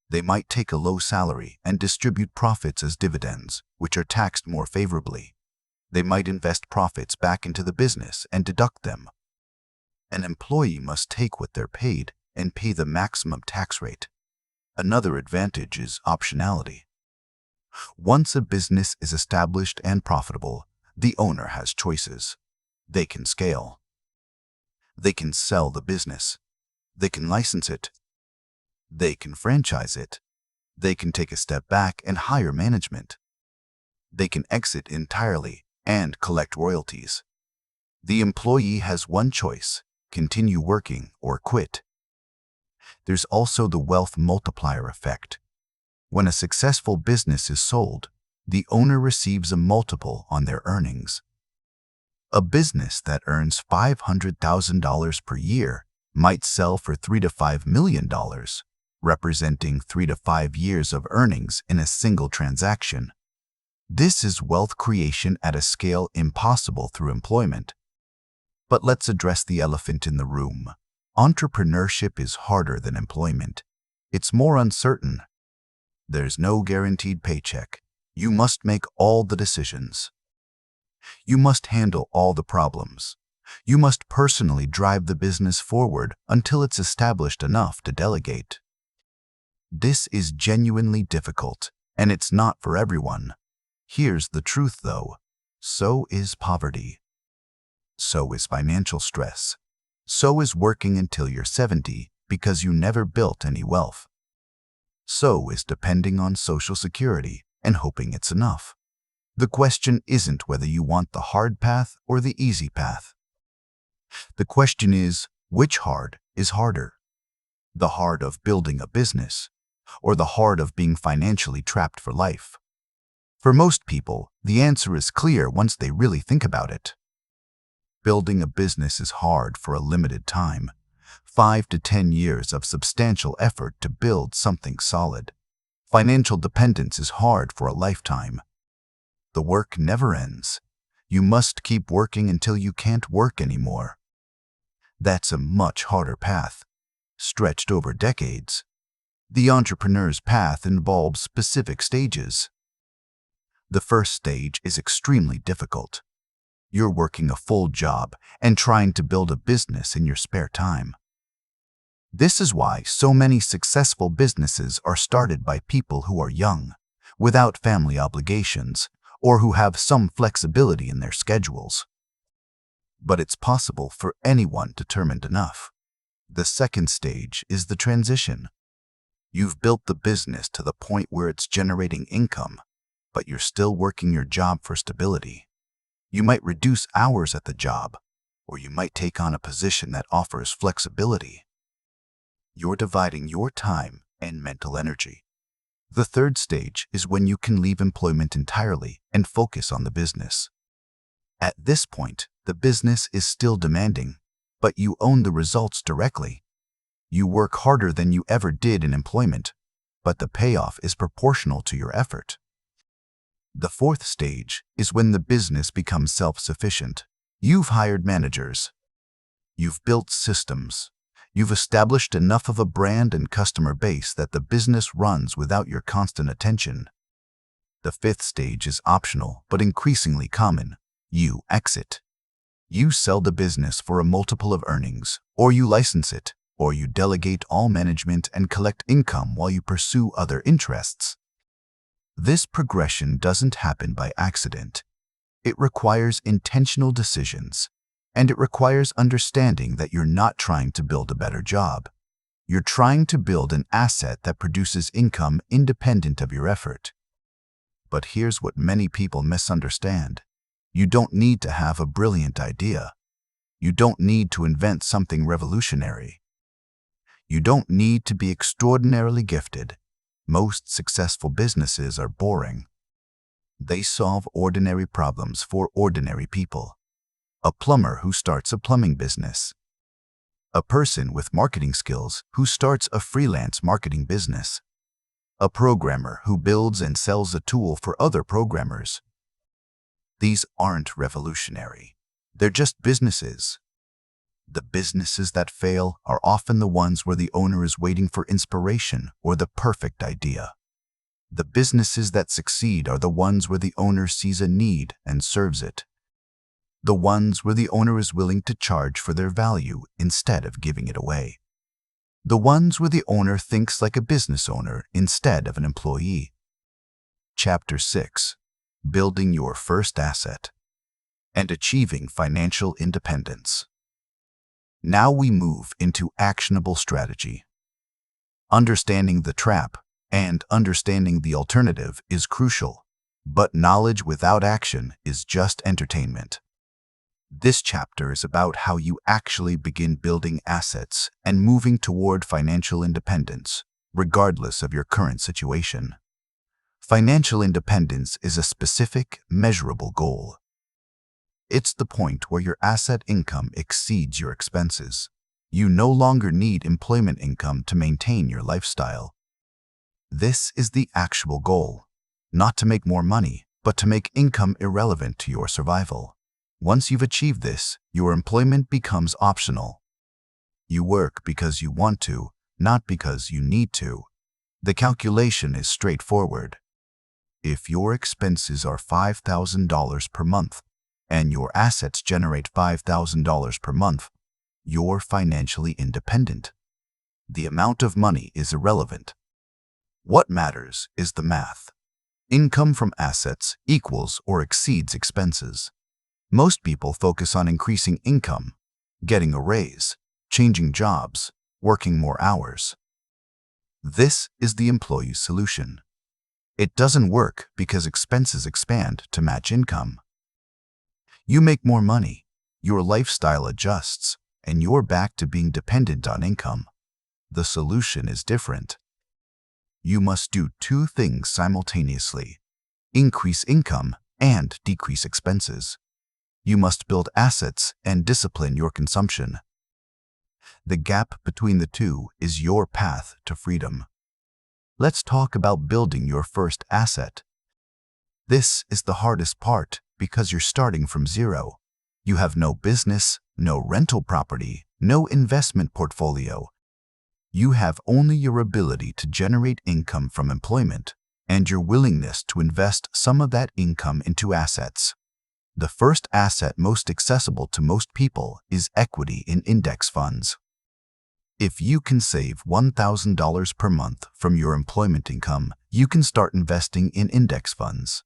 They might take a low salary and distribute profits as dividends, which are taxed more favorably. They might invest profits back into the business and deduct them. An employee must take what they're paid and pay the maximum tax rate. Another advantage is optionality. Once a business is established and profitable, the owner has choices. They can scale. They can sell the business. They can license it. They can franchise it. They can take a step back and hire management. They can exit entirely and collect royalties. The employee has one choice: continue working or quit. There's also the wealth multiplier effect. When a successful business is sold, the owner receives a multiple on their earnings. A business that earns $500,000 per year might sell for $3 to $5 million, representing 3 to 5 years of earnings in a single transaction. This is wealth creation at a scale impossible through employment. But let's address the elephant in the room. Entrepreneurship is harder than employment. It's more uncertain. There's no guaranteed paycheck. You must make all the decisions. You must handle all the problems. You must personally drive the business forward until it's established enough to delegate. This is genuinely difficult, and it's not for everyone. Here's the truth, though. So is poverty. So is financial stress. So is working until you're 70 because you never built any wealth. So is depending on Social Security and hoping it's enough. The question isn't whether you want the hard path or the easy path. The question is, which hard is harder? The hard of building a business, or the hard of being financially trapped for life? For most people, the answer is clear once they really think about it. Building a business is hard for a limited time, 5 to 10 years of substantial effort to build something solid. Financial dependence is hard for a lifetime. The work never ends. You must keep working until you can't work anymore. That's a much harder path, stretched over decades. The entrepreneur's path involves specific stages. The first stage is extremely difficult. You're working a full job and trying to build a business in your spare time. This is why so many successful businesses are started by people who are young, without family obligations, or who have some flexibility in their schedules. But it's possible for anyone determined enough. The second stage is the transition. You've built the business to the point where it's generating income, but you're still working your job for stability. You might reduce hours at the job, or you might take on a position that offers flexibility. You're dividing your time and mental energy. The third stage is when you can leave employment entirely and focus on the business. At this point, the business is still demanding, but you own the results directly. You work harder than you ever did in employment, but the payoff is proportional to your effort. The fourth stage is when the business becomes self-sufficient. You've hired managers. You've built systems. You've established enough of a brand and customer base that the business runs without your constant attention. The fifth stage is optional but increasingly common. You exit. You sell the business for a multiple of earnings, or you license it, or you delegate all management and collect income while you pursue other interests. This progression doesn't happen by accident. It requires intentional decisions, and it requires understanding that you're not trying to build a better job. You're trying to build an asset that produces income independent of your effort. But here's what many people misunderstand. You don't need to have a brilliant idea. You don't need to invent something revolutionary. You don't need to be extraordinarily gifted. Most successful businesses are boring. They solve ordinary problems for ordinary people. A plumber who starts a plumbing business. A person with marketing skills who starts a freelance marketing business. A programmer who builds and sells a tool for other programmers. These aren't revolutionary. They're just businesses. The businesses that fail are often the ones where the owner is waiting for inspiration or the perfect idea. The businesses that succeed are the ones where the owner sees a need and serves it. The ones where the owner is willing to charge for their value instead of giving it away. The ones where the owner thinks like a business owner instead of an employee. Chapter 6. Building your first asset and achieving financial independence. Now we move into actionable strategy. Understanding the trap and understanding the alternative is crucial, but knowledge without action is just entertainment. This chapter is about how you actually begin building assets and moving toward financial independence, regardless of your current situation. Financial independence is a specific, measurable goal. It's the point where your asset income exceeds your expenses. You no longer need employment income to maintain your lifestyle. This is the actual goal, not to make more money, but to make income irrelevant to your survival. Once you've achieved this, your employment becomes optional. You work because you want to, not because you need to. The calculation is straightforward. If your expenses are $5,000 per month and your assets generate $5,000 per month, you're financially independent. The amount of money is irrelevant. What matters is the math. Income from assets equals or exceeds expenses. Most people focus on increasing income, getting a raise, changing jobs, working more hours. This is the employee's solution. It doesn't work because expenses expand to match income. You make more money, your lifestyle adjusts, and you're back to being dependent on income. The solution is different. You must do two things simultaneously: increase income and decrease expenses. You must build assets and discipline your consumption. The gap between the two is your path to freedom. Let's talk about building your first asset. This is the hardest part because you're starting from zero. You have no business, no rental property, no investment portfolio. You have only your ability to generate income from employment and your willingness to invest some of that income into assets. The first asset most accessible to most people is equity in index funds. If you can save $1,000 per month from your employment income, you can start investing in index funds.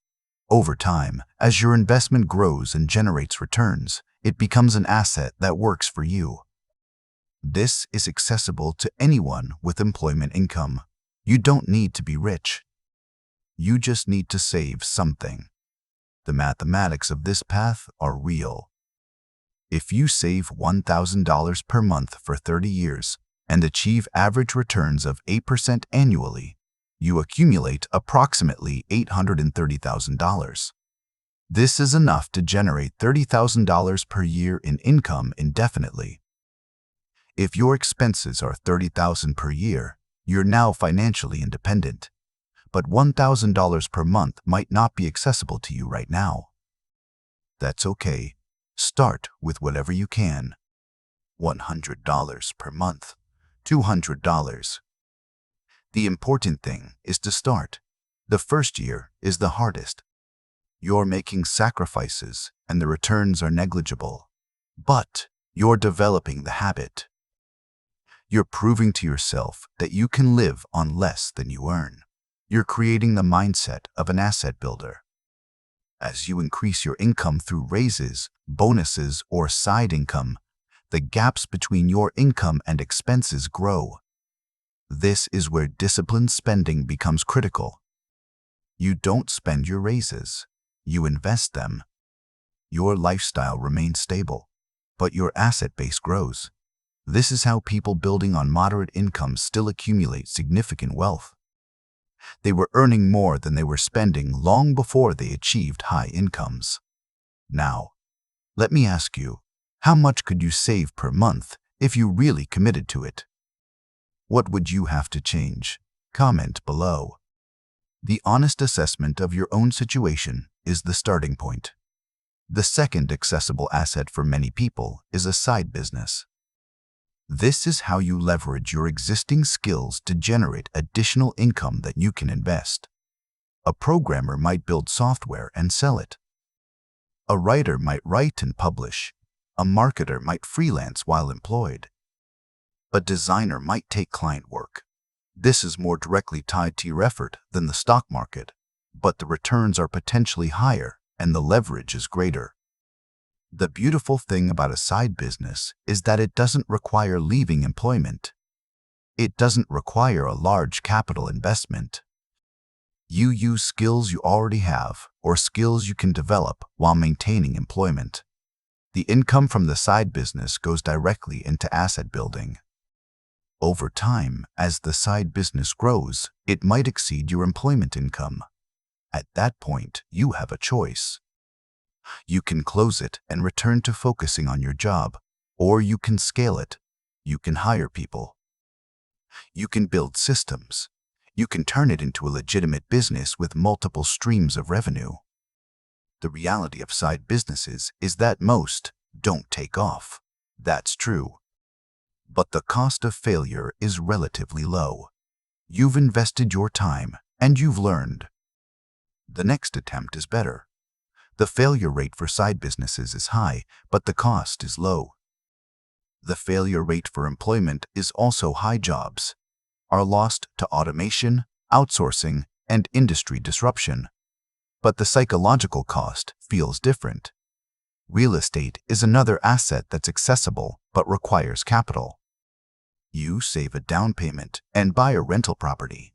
Over time, as your investment grows and generates returns, it becomes an asset that works for you. This is accessible to anyone with employment income. You don't need to be rich. You just need to save something. The mathematics of this path are real. If you save $1,000 per month for 30 years and achieve average returns of 8% annually, you accumulate approximately $830,000. This is enough to generate $30,000 per year in income indefinitely. If your expenses are $30,000 per year, you're now financially independent. But $1,000 per month might not be accessible to you right now. That's okay. Start with whatever you can. $100 per month, $200. The important thing is to start. The first year is the hardest. You're making sacrifices and the returns are negligible. But you're developing the habit. You're proving to yourself that you can live on less than you earn. You're creating the mindset of an asset builder. As you increase your income through raises, bonuses, or side income, the gaps between your income and expenses grow. This is where disciplined spending becomes critical. You don't spend your raises, you invest them. Your lifestyle remains stable, but your asset base grows. This is how people building on moderate incomes still accumulate significant wealth. They were earning more than they were spending long before they achieved high incomes. Now, let me ask you, how much could you save per month if you really committed to it? What would you have to change? Comment below. The honest assessment of your own situation is the starting point. The second accessible asset for many people is a side business. This is how you leverage your existing skills to generate additional income that you can invest. A programmer might build software and sell it. A writer might write and publish. A marketer might freelance while employed. A designer might take client work. This is more directly tied to your effort than the stock market, but the returns are potentially higher and the leverage is greater. The beautiful thing about a side business is that it doesn't require leaving employment. It doesn't require a large capital investment. You use skills you already have or skills you can develop while maintaining employment. The income from the side business goes directly into asset building. Over time, as the side business grows, it might exceed your employment income. At that point, you have a choice. You can close it and return to focusing on your job, or you can scale it. You can hire people. You can build systems. You can turn it into a legitimate business with multiple streams of revenue. The reality of side businesses is that most don't take off. That's true. But the cost of failure is relatively low. You've invested your time and you've learned. The next attempt is better. The failure rate for side businesses is high, but the cost is low. The failure rate for employment is also high. Jobs are lost to automation, outsourcing, and industry disruption. But the psychological cost feels different. Real estate is another asset that's accessible but requires capital. You save a down payment and buy a rental property.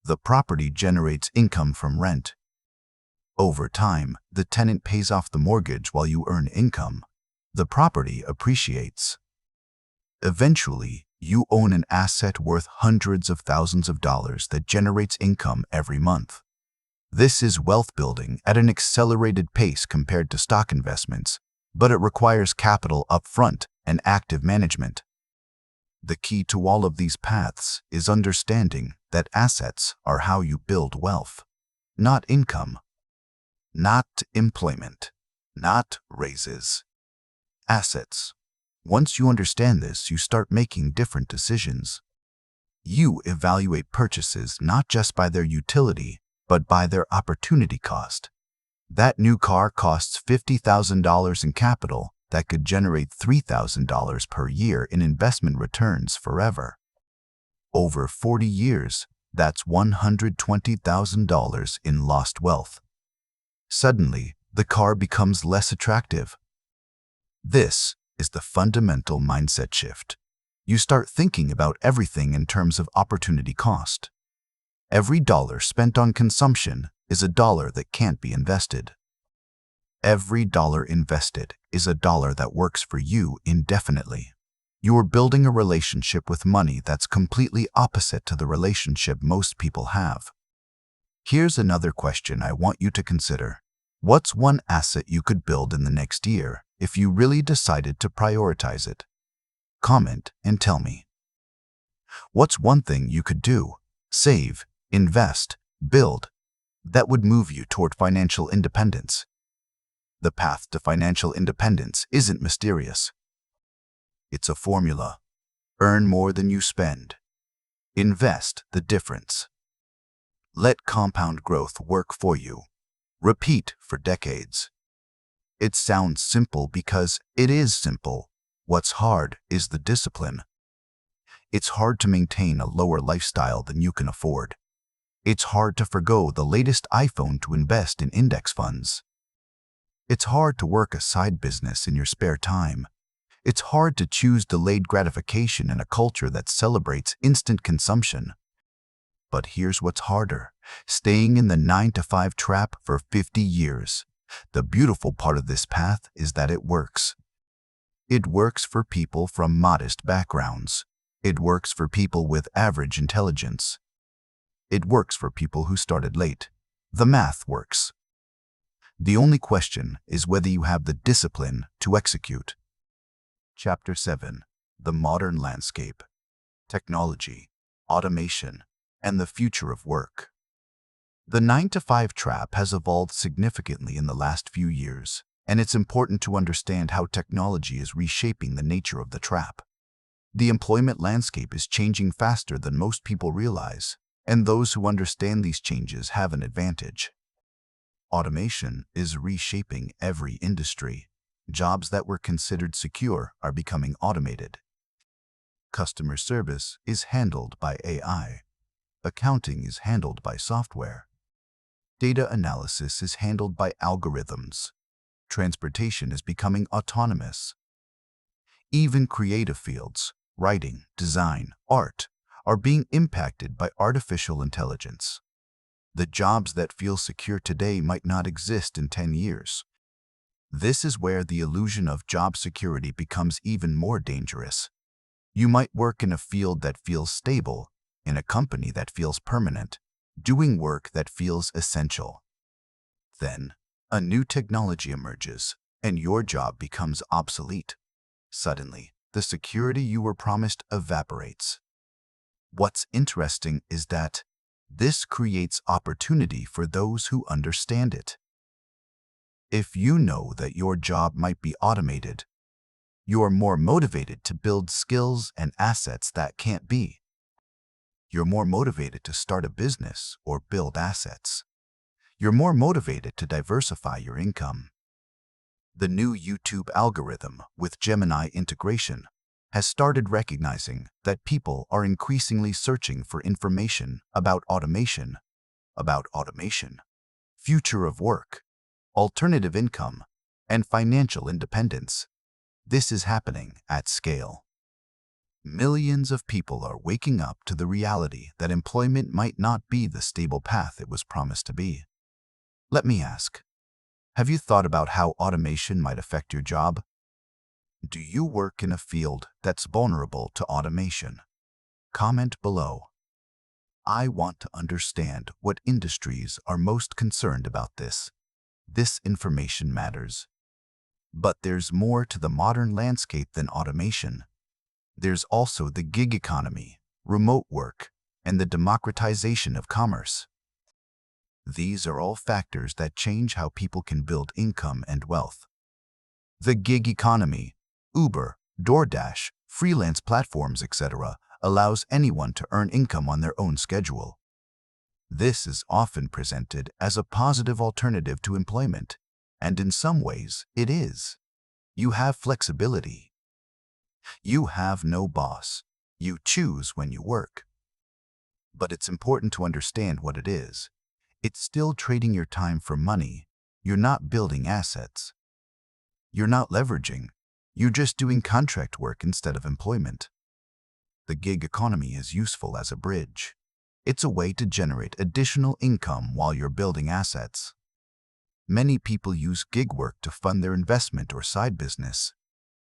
The property generates income from rent. Over time, the tenant pays off the mortgage while you earn income. The property appreciates. Eventually, you own an asset worth hundreds of thousands of dollars that generates income every month. This is wealth building at an accelerated pace compared to stock investments, but it requires capital upfront and active management. The key to all of these paths is understanding that assets are how you build wealth, not income. Not employment, not raises. Assets. Once you understand this, you start making different decisions. You evaluate purchases not just by their utility, but by their opportunity cost. That new car costs $50,000 in capital that could generate $3,000 per year in investment returns forever. Over 40 years, that's $120,000 in lost wealth. Suddenly, the car becomes less attractive. This is the fundamental mindset shift. You start thinking about everything in terms of opportunity cost. Every dollar spent on consumption is a dollar that can't be invested. Every dollar invested is a dollar that works for you indefinitely. You are building a relationship with money that's completely opposite to the relationship most people have. Here's another question I want you to consider. What's one asset you could build in the next year if you really decided to prioritize it? Comment and tell me. What's one thing you could do, save, invest, build, that would move you toward financial independence? The path to financial independence isn't mysterious. It's a formula. Earn more than you spend. Invest the difference. Let compound growth work for you. Repeat for decades. It sounds simple because it is simple. What's hard is the discipline. It's hard to maintain a lower lifestyle than you can afford. It's hard to forgo the latest iPhone to invest in index funds. It's hard to work a side business in your spare time. It's hard to choose delayed gratification in a culture that celebrates instant consumption. But here's what's harder: staying in the 9-to-5 trap for 50 years. The beautiful part of this path is that it works. It works for people from modest backgrounds. It works for people with average intelligence. It works for people who started late. The math works. The only question is whether you have the discipline to execute. Chapter 7. The Modern Landscape. Technology, Automation, and the Future of Work. The 9-to-5 trap has evolved significantly in the last few years, and it's important to understand how technology is reshaping the nature of the trap. The employment landscape is changing faster than most people realize, and those who understand these changes have an advantage. Automation is reshaping every industry. Jobs that were considered secure are becoming automated. Customer service is handled by AI. Accounting is handled by software. Data analysis is handled by algorithms. Transportation is becoming autonomous. Even creative fields, writing, design, art, are being impacted by artificial intelligence. The jobs that feel secure today might not exist in 10 years. This is where the illusion of job security becomes even more dangerous. You might work in a field that feels stable, in a company that feels permanent, doing work that feels essential. Then, a new technology emerges, and your job becomes obsolete. Suddenly, the security you were promised evaporates. What's interesting is that this creates opportunity for those who understand it. If you know that your job might be automated, you're more motivated to build skills and assets that can't be. You're more motivated to start a business or build assets. You're more motivated to diversify your income. The new YouTube algorithm with Gemini integration has started recognizing that people are increasingly searching for information about automation, future of work, alternative income, and financial independence. This is happening at scale. Millions of people are waking up to the reality that employment might not be the stable path it was promised to be. Let me ask, have you thought about how automation might affect your job? Do you work in a field that's vulnerable to automation? Comment below. I want to understand what industries are most concerned about this. This information matters. But there's more to the modern landscape than automation. There's also the gig economy, remote work, and the democratization of commerce. These are all factors that change how people can build income and wealth. The gig economy, Uber, DoorDash, freelance platforms, etc., allows anyone to earn income on their own schedule. This is often presented as a positive alternative to employment, and in some ways, it is. You have flexibility. You have no boss. You choose when you work. But it's important to understand what it is. It's still trading your time for money. You're not building assets. You're not leveraging. You're just doing contract work instead of employment. The gig economy is useful as a bridge. It's a way to generate additional income while you're building assets. Many people use gig work to fund their investment or side business.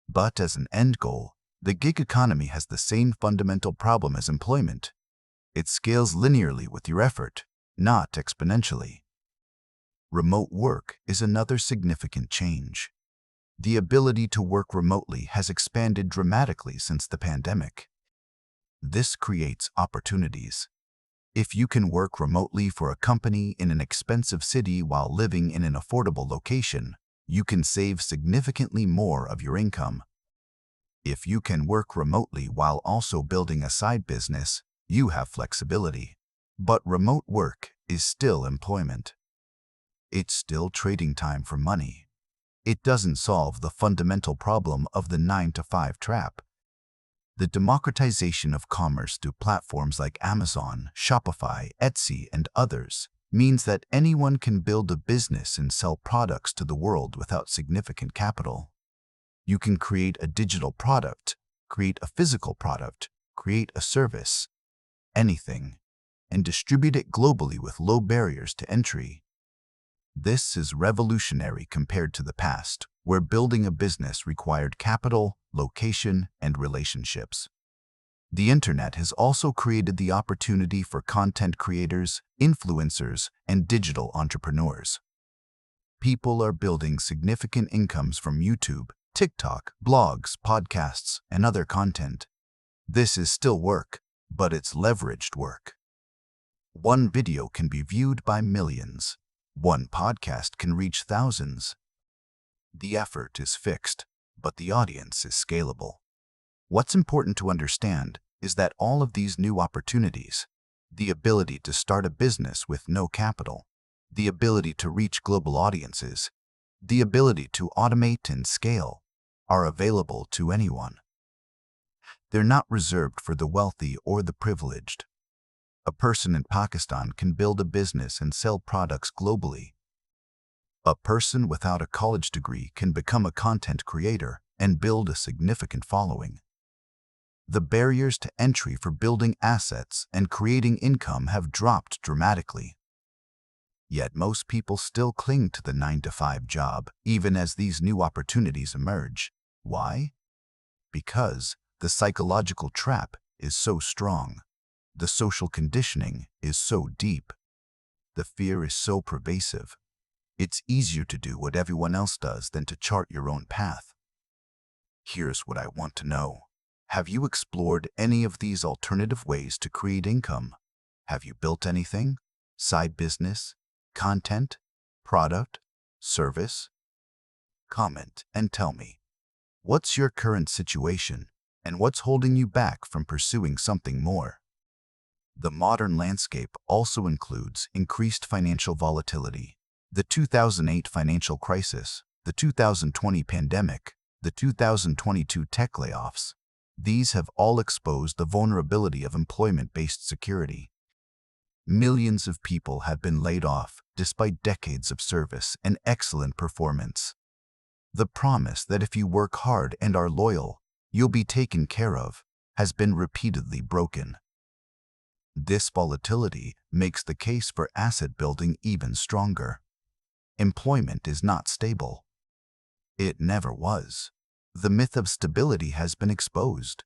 But as an end goal, the gig economy has the same fundamental problem as employment. It scales linearly with your effort, not exponentially. Remote work is another significant change. The ability to work remotely has expanded dramatically since the pandemic. This creates opportunities. If you can work remotely for a company in an expensive city while living in an affordable location, you can save significantly more of your income. If you can work remotely while also building a side business, you have flexibility. But remote work is still employment. It's still trading time for money. It doesn't solve the fundamental problem of the 9-to-5 trap. The democratization of commerce through platforms like Amazon, Shopify, Etsy, and others means that anyone can build a business and sell products to the world without significant capital. You can create a digital product, create a physical product, create a service, anything, and distribute it globally with low barriers to entry. This is revolutionary compared to the past, where building a business required capital, location, and relationships. The internet has also created the opportunity for content creators, influencers, and digital entrepreneurs. People are building significant incomes from YouTube, TikTok, blogs, podcasts, and other content. This is still work, but it's leveraged work. One video can be viewed by millions. One podcast can reach thousands. The effort is fixed, but the audience is scalable. What's important to understand is that all of these new opportunities, the ability to start a business with no capital, the ability to reach global audiences, the ability to automate and scale, are available to anyone. They're not reserved for the wealthy or the privileged. A person in Pakistan can build a business and sell products globally. A person without a college degree can become a content creator and build a significant following. The barriers to entry for building assets and creating income have dropped dramatically. Yet most people still cling to the 9-to-5 job, even as these new opportunities emerge. Why? Because the psychological trap is so strong. The social conditioning is so deep. The fear is so pervasive. It's easier to do what everyone else does than to chart your own path. Here's what I want to know. Have you explored any of these alternative ways to create income? Have you built anything? Side business? Content? Product? Service? Comment and tell me. What's your current situation, and what's holding you back from pursuing something more? The modern landscape also includes increased financial volatility. The 2008 financial crisis, the 2020 pandemic, the 2022 tech layoffs. These have all exposed the vulnerability of employment-based security. Millions of people have been laid off despite decades of service and excellent performance. The promise that if you work hard and are loyal, you'll be taken care of has been repeatedly broken. This volatility makes the case for asset building even stronger. Employment is not stable. It never was. The myth of stability has been exposed.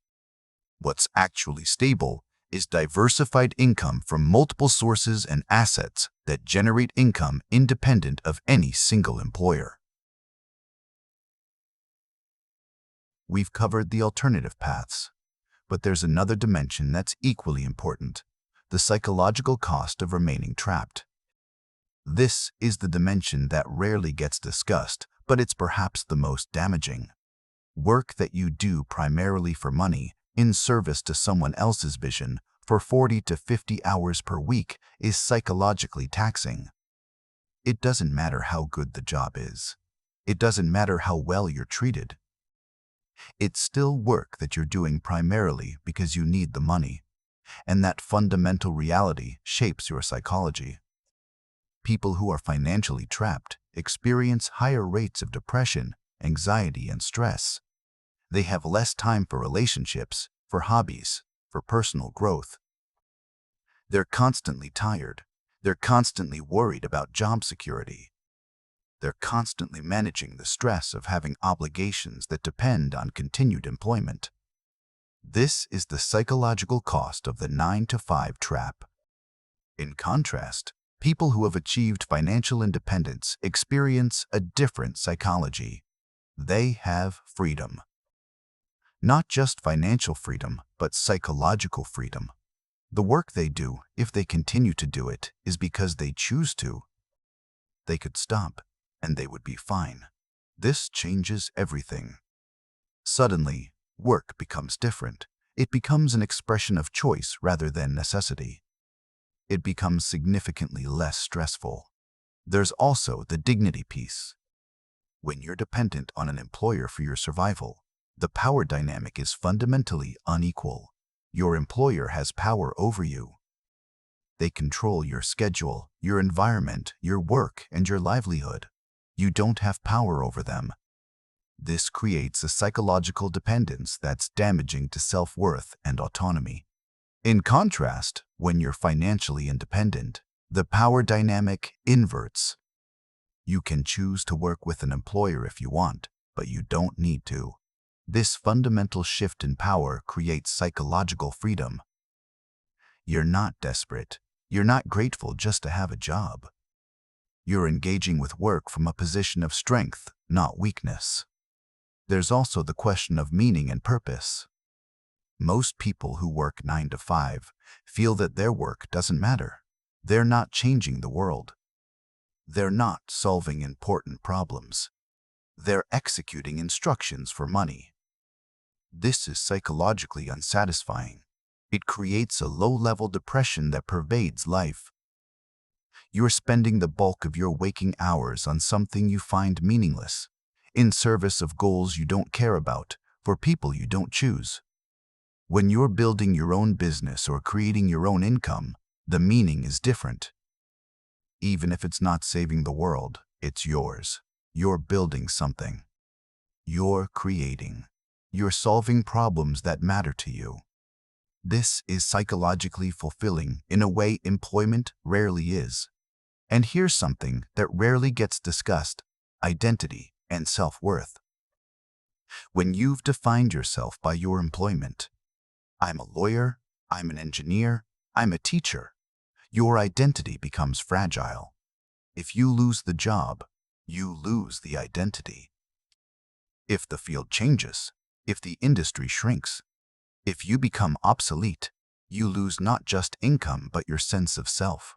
What's actually stable is diversified income from multiple sources and assets that generate income independent of any single employer. We've covered the alternative paths, but there's another dimension that's equally important: the psychological cost of remaining trapped. This is the dimension that rarely gets discussed, but it's perhaps the most damaging. Work that you do primarily for money, in service to someone else's vision, for 40 to 50 hours per week is psychologically taxing. It doesn't matter how good the job is. It doesn't matter how well you're treated. It's still work that you're doing primarily because you need the money, and that fundamental reality shapes your psychology. People who are financially trapped experience higher rates of depression, anxiety, and stress. They have less time for relationships, for hobbies, for personal growth. They're constantly tired. They're constantly worried about job security. They're constantly managing the stress of having obligations that depend on continued employment. This is the psychological cost of the 9-to-5 trap. In contrast, people who have achieved financial independence experience a different psychology. They have freedom. Not just financial freedom, but psychological freedom. The work they do, if they continue to do it, is because they choose to. They could stop, and they would be fine. This changes everything. Suddenly, work becomes different. It becomes an expression of choice rather than necessity. It becomes significantly less stressful. There's also the dignity piece. When you're dependent on an employer for your survival, the power dynamic is fundamentally unequal. Your employer has power over you. They control your schedule, your environment, your work, and your livelihood. You don't have power over them. This creates a psychological dependence that's damaging to self-worth and autonomy. In contrast, when you're financially independent, the power dynamic inverts. You can choose to work with an employer if you want, but you don't need to. This fundamental shift in power creates psychological freedom. You're not desperate. You're not grateful just to have a job. You're engaging with work from a position of strength, not weakness. There's also the question of meaning and purpose. Most people who work 9 to 5 feel that their work doesn't matter. They're not changing the world. They're not solving important problems. They're executing instructions for money. This is psychologically unsatisfying. It creates a low-level depression that pervades life. You're spending the bulk of your waking hours on something you find meaningless, in service of goals you don't care about, for people you don't choose. When you're building your own business or creating your own income, the meaning is different. Even if it's not saving the world, it's yours. You're building something. You're creating. You're solving problems that matter to you. This is psychologically fulfilling in a way employment rarely is. And here's something that rarely gets discussed: identity and self-worth. When you've defined yourself by your employment, I'm a lawyer, I'm an engineer, I'm a teacher, your identity becomes fragile. If you lose the job, you lose the identity. If the field changes, if the industry shrinks, if you become obsolete, you lose not just income but your sense of self.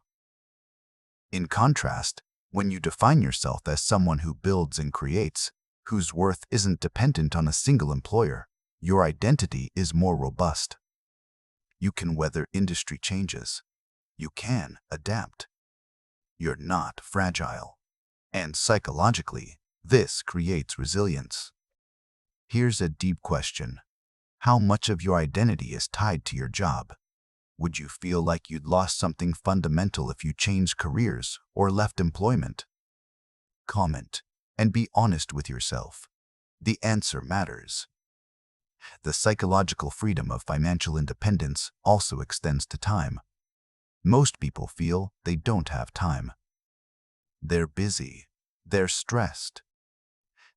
In contrast, when you define yourself as someone who builds and creates, whose worth isn't dependent on a single employer, your identity is more robust. You can weather industry changes. You can adapt. You're not fragile. And psychologically, this creates resilience. Here's a deep question. How much of your identity is tied to your job? Would you feel like you'd lost something fundamental if you changed careers or left employment? Comment and be honest with yourself. The answer matters. The psychological freedom of financial independence also extends to time. Most people feel they don't have time. They're busy. They're stressed.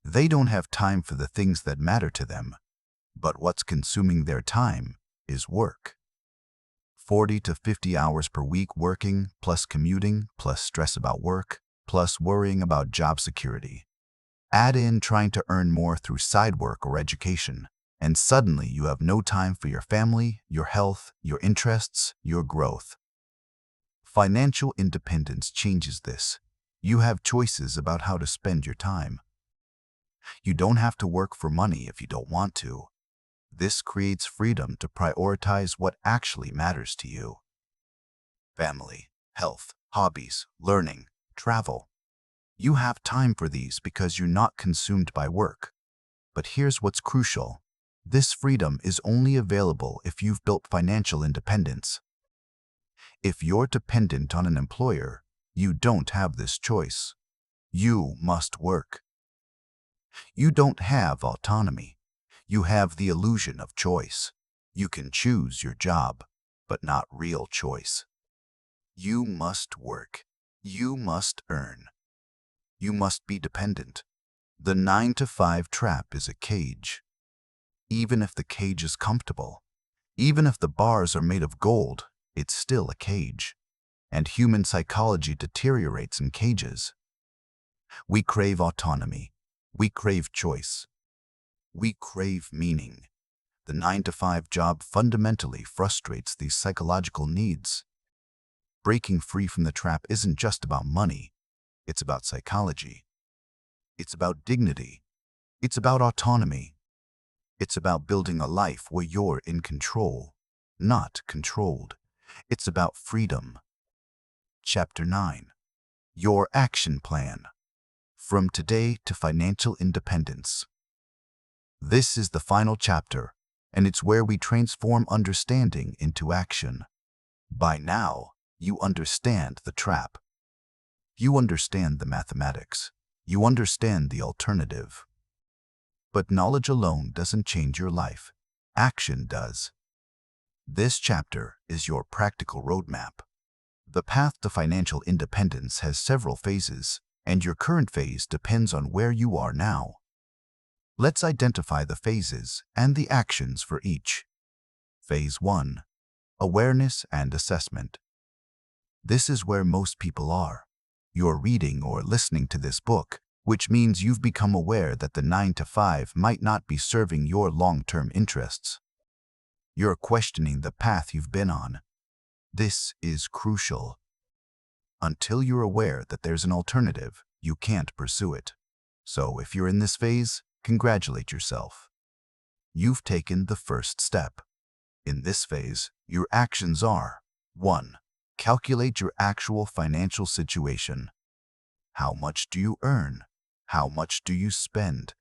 They don't have time for the things that matter to them. But what's consuming their time is work. 40 to 50 hours per week working, plus commuting, plus stress about work, plus worrying about job security. Add in trying to earn more through side work or education, and suddenly you have no time for your family, your health, your interests, your growth. Financial independence changes this. You have choices about how to spend your time. You don't have to work for money if you don't want to. This creates freedom to prioritize what actually matters to you. Family, health, hobbies, learning, travel. You have time for these because you're not consumed by work. But here's what's crucial. This freedom is only available if you've built financial independence. If you're dependent on an employer, you don't have this choice. You must work. You don't have autonomy. You have the illusion of choice. You can choose your job, but not real choice. You must work. You must earn. You must be dependent. The 9 to 5 trap is a cage. Even if the cage is comfortable, even if the bars are made of gold, it's still a cage. And human psychology deteriorates in cages. We crave autonomy. We crave choice. We crave meaning. The 9 to 5 job fundamentally frustrates these psychological needs. Breaking free from the trap isn't just about money. It's about psychology. It's about dignity. It's about autonomy. It's about building a life where you're in control, not controlled. It's about freedom. Chapter 9. Your Action Plan. From Today to Financial Independence. This is the final chapter, and it's where we transform understanding into action. By now, you understand the trap. You understand the mathematics. You understand the alternative. But knowledge alone doesn't change your life. Action does. This chapter is your practical roadmap. The path to financial independence has several phases, and your current phase depends on where you are now. Let's identify the phases and the actions for each. Phase 1. Awareness and assessment. This is where most people are. You're reading or listening to this book, which means you've become aware that the 9-to-5 might not be serving your long-term interests. You're questioning the path you've been on. This is crucial. Until you're aware that there's an alternative, you can't pursue it. So if you're in this phase, congratulate yourself. You've taken the first step. In this phase, your actions are: 1. Calculate your actual financial situation. How much do you earn? How much do you spend?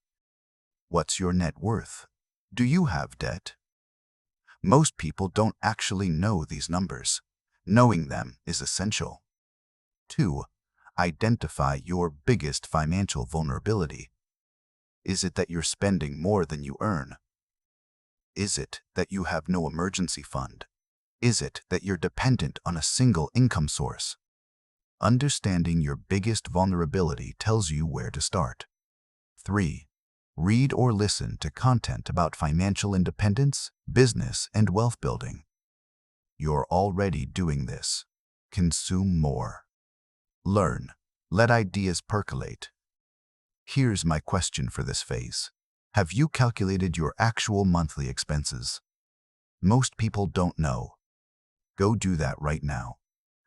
What's your net worth? Do you have debt? Most people don't actually know these numbers. Knowing them is essential. 2. Identify your biggest financial vulnerability. Is it that you're spending more than you earn? Is it that you have no emergency fund? Is it that you're dependent on a single income source? Understanding your biggest vulnerability tells you where to start. 3. Read or listen to content about financial independence, business, and wealth building. You're already doing this. Consume more. Learn. Let ideas percolate. Here's my question for this phase. Have you calculated your actual monthly expenses? Most people don't know. Go do that right now.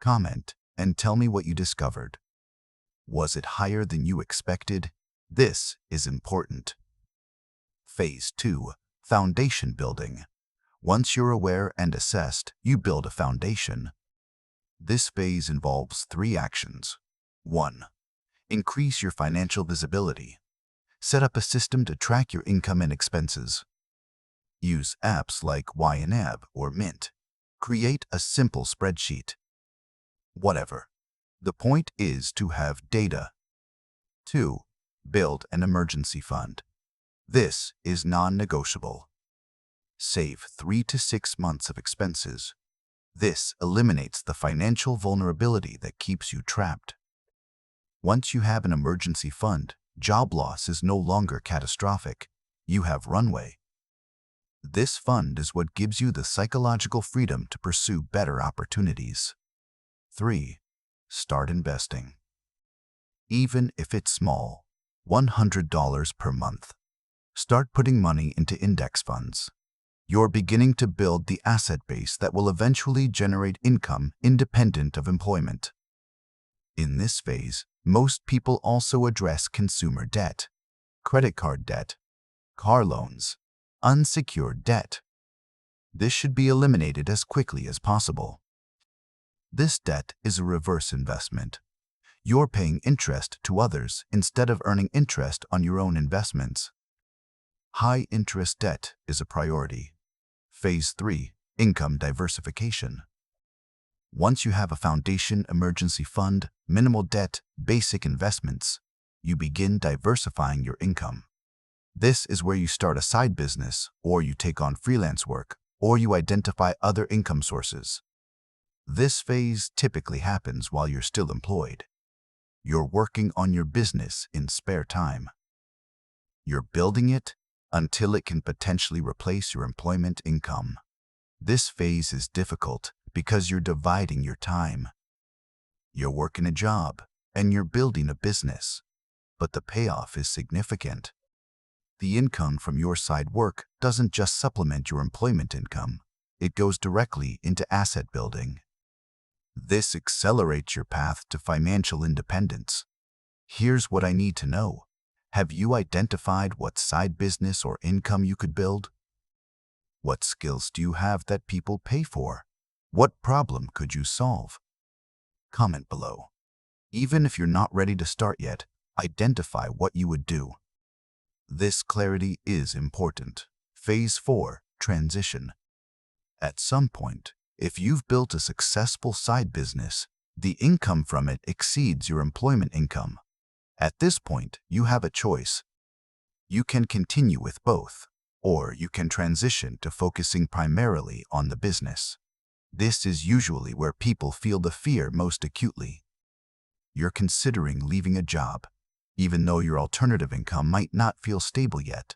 Comment and tell me what you discovered. Was it higher than you expected? This is important. Phase 2. Foundation building. Once you're aware and assessed, you build a foundation. This phase involves 3 actions. 1. Increase your financial visibility. Set up a system to track your income and expenses. Use apps like YNAB or Mint. Create a simple spreadsheet. Whatever. The point is to have data. 2. Build an emergency fund. This is non-negotiable. Save 3 to 6 months of expenses. This eliminates the financial vulnerability that keeps you trapped. Once you have an emergency fund, job loss is no longer catastrophic. You have runway. This fund is what gives you the psychological freedom to pursue better opportunities. 3. Start investing. Even if it's small, $100 per month. Start putting money into index funds. You're beginning to build the asset base that will eventually generate income independent of employment. In this phase, most people also address consumer debt, credit card debt, car loans, unsecured debt. This should be eliminated as quickly as possible. This debt is a reverse investment. You're paying interest to others instead of earning interest on your own investments. High-interest debt is a priority. Phase 3. Income diversification. Once you have a foundation, emergency fund, minimal debt, basic investments, you begin diversifying your income. This is where you start a side business, or you take on freelance work, or you identify other income sources. This phase typically happens while you're still employed. You're working on your business in spare time. You're building it until it can potentially replace your employment income. This phase is difficult because you're dividing your time. You're working a job and you're building a business, but the payoff is significant. The income from your side work doesn't just supplement your employment income, it goes directly into asset building. This accelerates your path to financial independence. Here's what I need to know. Have you identified what side business or income you could build? What skills do you have that people pay for? What problem could you solve? Comment below. Even if you're not ready to start yet, identify what you would do. This clarity is important. Phase 4. Transition. At some point, if you've built a successful side business, the income from it exceeds your employment income. At this point, you have a choice. You can continue with both, or you can transition to focusing primarily on the business. This is usually where people feel the fear most acutely. You're considering leaving a job, even though your alternative income might not feel stable yet.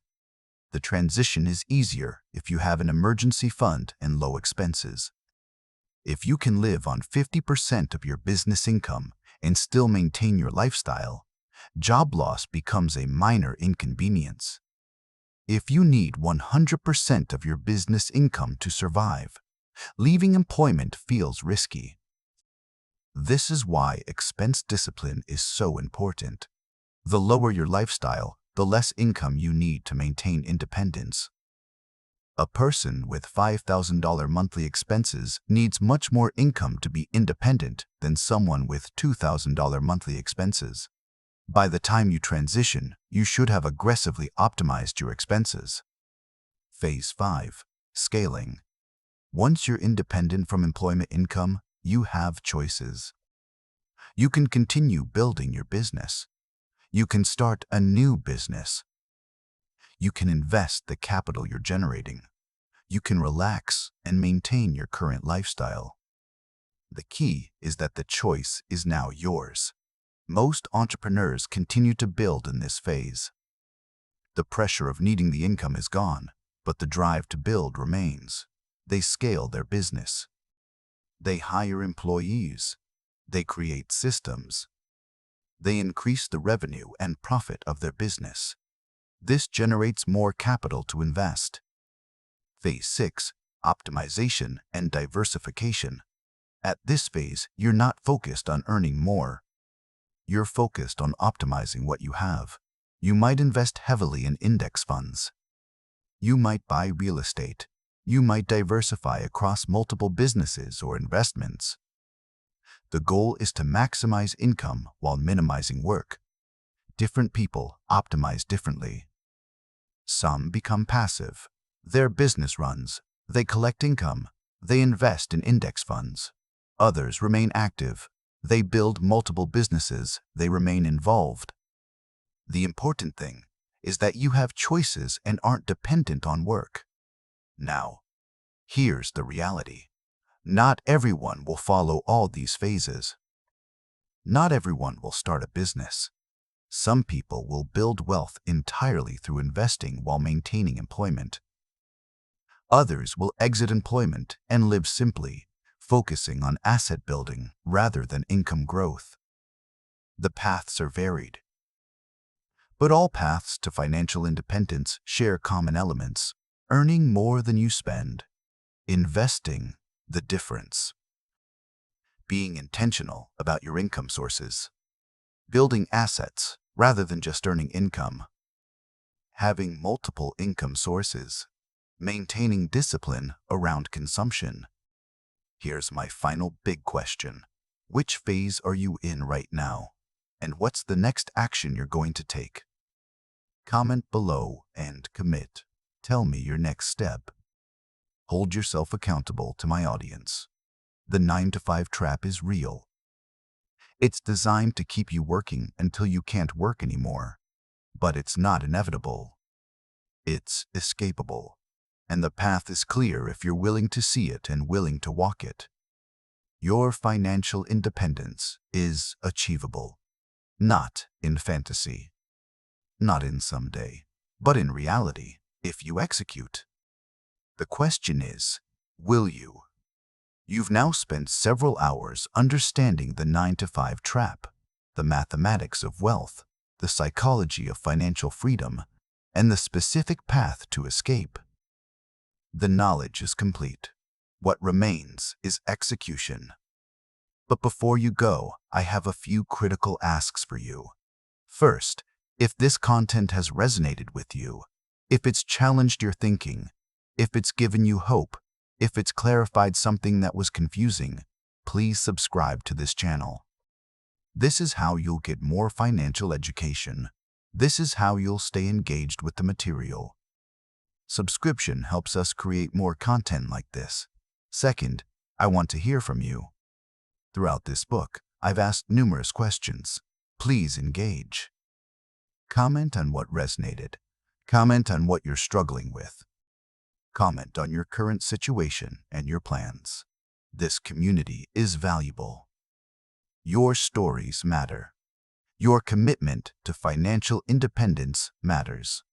The transition is easier if you have an emergency fund and low expenses. If you can live on 50% of your business income and still maintain your lifestyle, job loss becomes a minor inconvenience. If you need 100% of your business income to survive, leaving employment feels risky. This is why expense discipline is so important. The lower your lifestyle, the less income you need to maintain independence. A person with $5,000 monthly expenses needs much more income to be independent than someone with $2,000 monthly expenses. By the time you transition, you should have aggressively optimized your expenses. Phase 5. Scaling. Once you're independent from employment income, you have choices. You can continue building your business. You can start a new business. You can invest the capital you're generating. You can relax and maintain your current lifestyle. The key is that the choice is now yours. Most entrepreneurs continue to build in this phase. The pressure of needing the income is gone, but the drive to build remains. They scale their business. They hire employees. They create systems. They increase the revenue and profit of their business. This generates more capital to invest. Phase 6. Optimization and diversification. At this phase, you're not focused on earning more. You're focused on optimizing what you have. You might invest heavily in index funds. You might buy real estate. You might diversify across multiple businesses or investments. The goal is to maximize income while minimizing work. Different people optimize differently. Some become passive. Their business runs. They collect income. They invest in index funds. Others remain active. They build multiple businesses. They remain involved. The important thing is that you have choices and aren't dependent on work. Now, here's the reality. Not everyone will follow all these phases. Not everyone will start a business. Some people will build wealth entirely through investing while maintaining employment. Others will exit employment and live simply, focusing on asset building rather than income growth. The paths are varied. But all paths to financial independence share common elements: earning more than you spend, investing the difference, being intentional about your income sources, building assets rather than just earning income, having multiple income sources, maintaining discipline around consumption. Here's my final big question. Which phase are you in right now? And what's the next action you're going to take? Comment below and commit. Tell me your next step. Hold yourself accountable to my audience. The 9-to-5 trap is real. It's designed to keep you working until you can't work anymore. But it's not inevitable. It's escapable. And the path is clear if you're willing to see it and willing to walk it. Your financial independence is achievable. Not in fantasy. Not in someday. But in reality, if you execute. The question is, will you? You've now spent several hours understanding the 9-to-5 trap, the mathematics of wealth, the psychology of financial freedom, and the specific path to escape. The knowledge is complete. What remains is execution. But before you go, I have a few critical asks for you. First, if this content has resonated with you, if it's challenged your thinking, if it's given you hope, if it's clarified something that was confusing, please subscribe to this channel. This is how you'll get more financial education. This is how you'll stay engaged with the material. Subscription helps us create more content like this. Second, I want to hear from you. Throughout this book, I've asked numerous questions. Please engage. Comment on what resonated. Comment on what you're struggling with. Comment on your current situation and your plans. This community is valuable. Your stories matter. Your commitment to financial independence matters.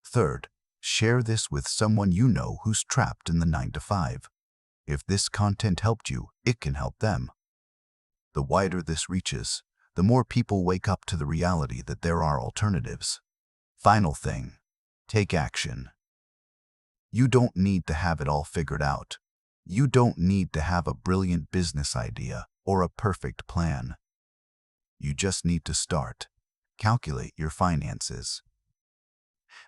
Third, share this with someone you know who's trapped in the 9-to-5. If this content helped you, it can help them. The wider this reaches, the more people wake up to the reality that there are alternatives. Final thing, take action. You don't need to have it all figured out. You don't need to have a brilliant business idea or a perfect plan. You just need to start. Calculate your finances.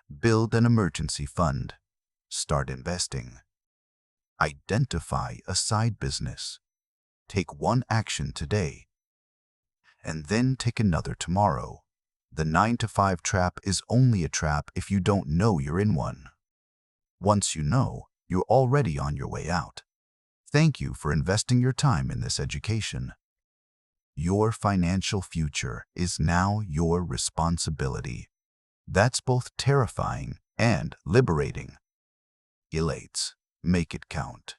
Build an emergency fund. Start investing. Identify a side business. Take one action today, and then take another tomorrow. The 9-to-5 trap is only a trap if you don't know you're in one. Once you know, you're already on your way out. Thank you for investing your time in this education. Your financial future is now your responsibility. That's both terrifying and liberating. Elates, make it count.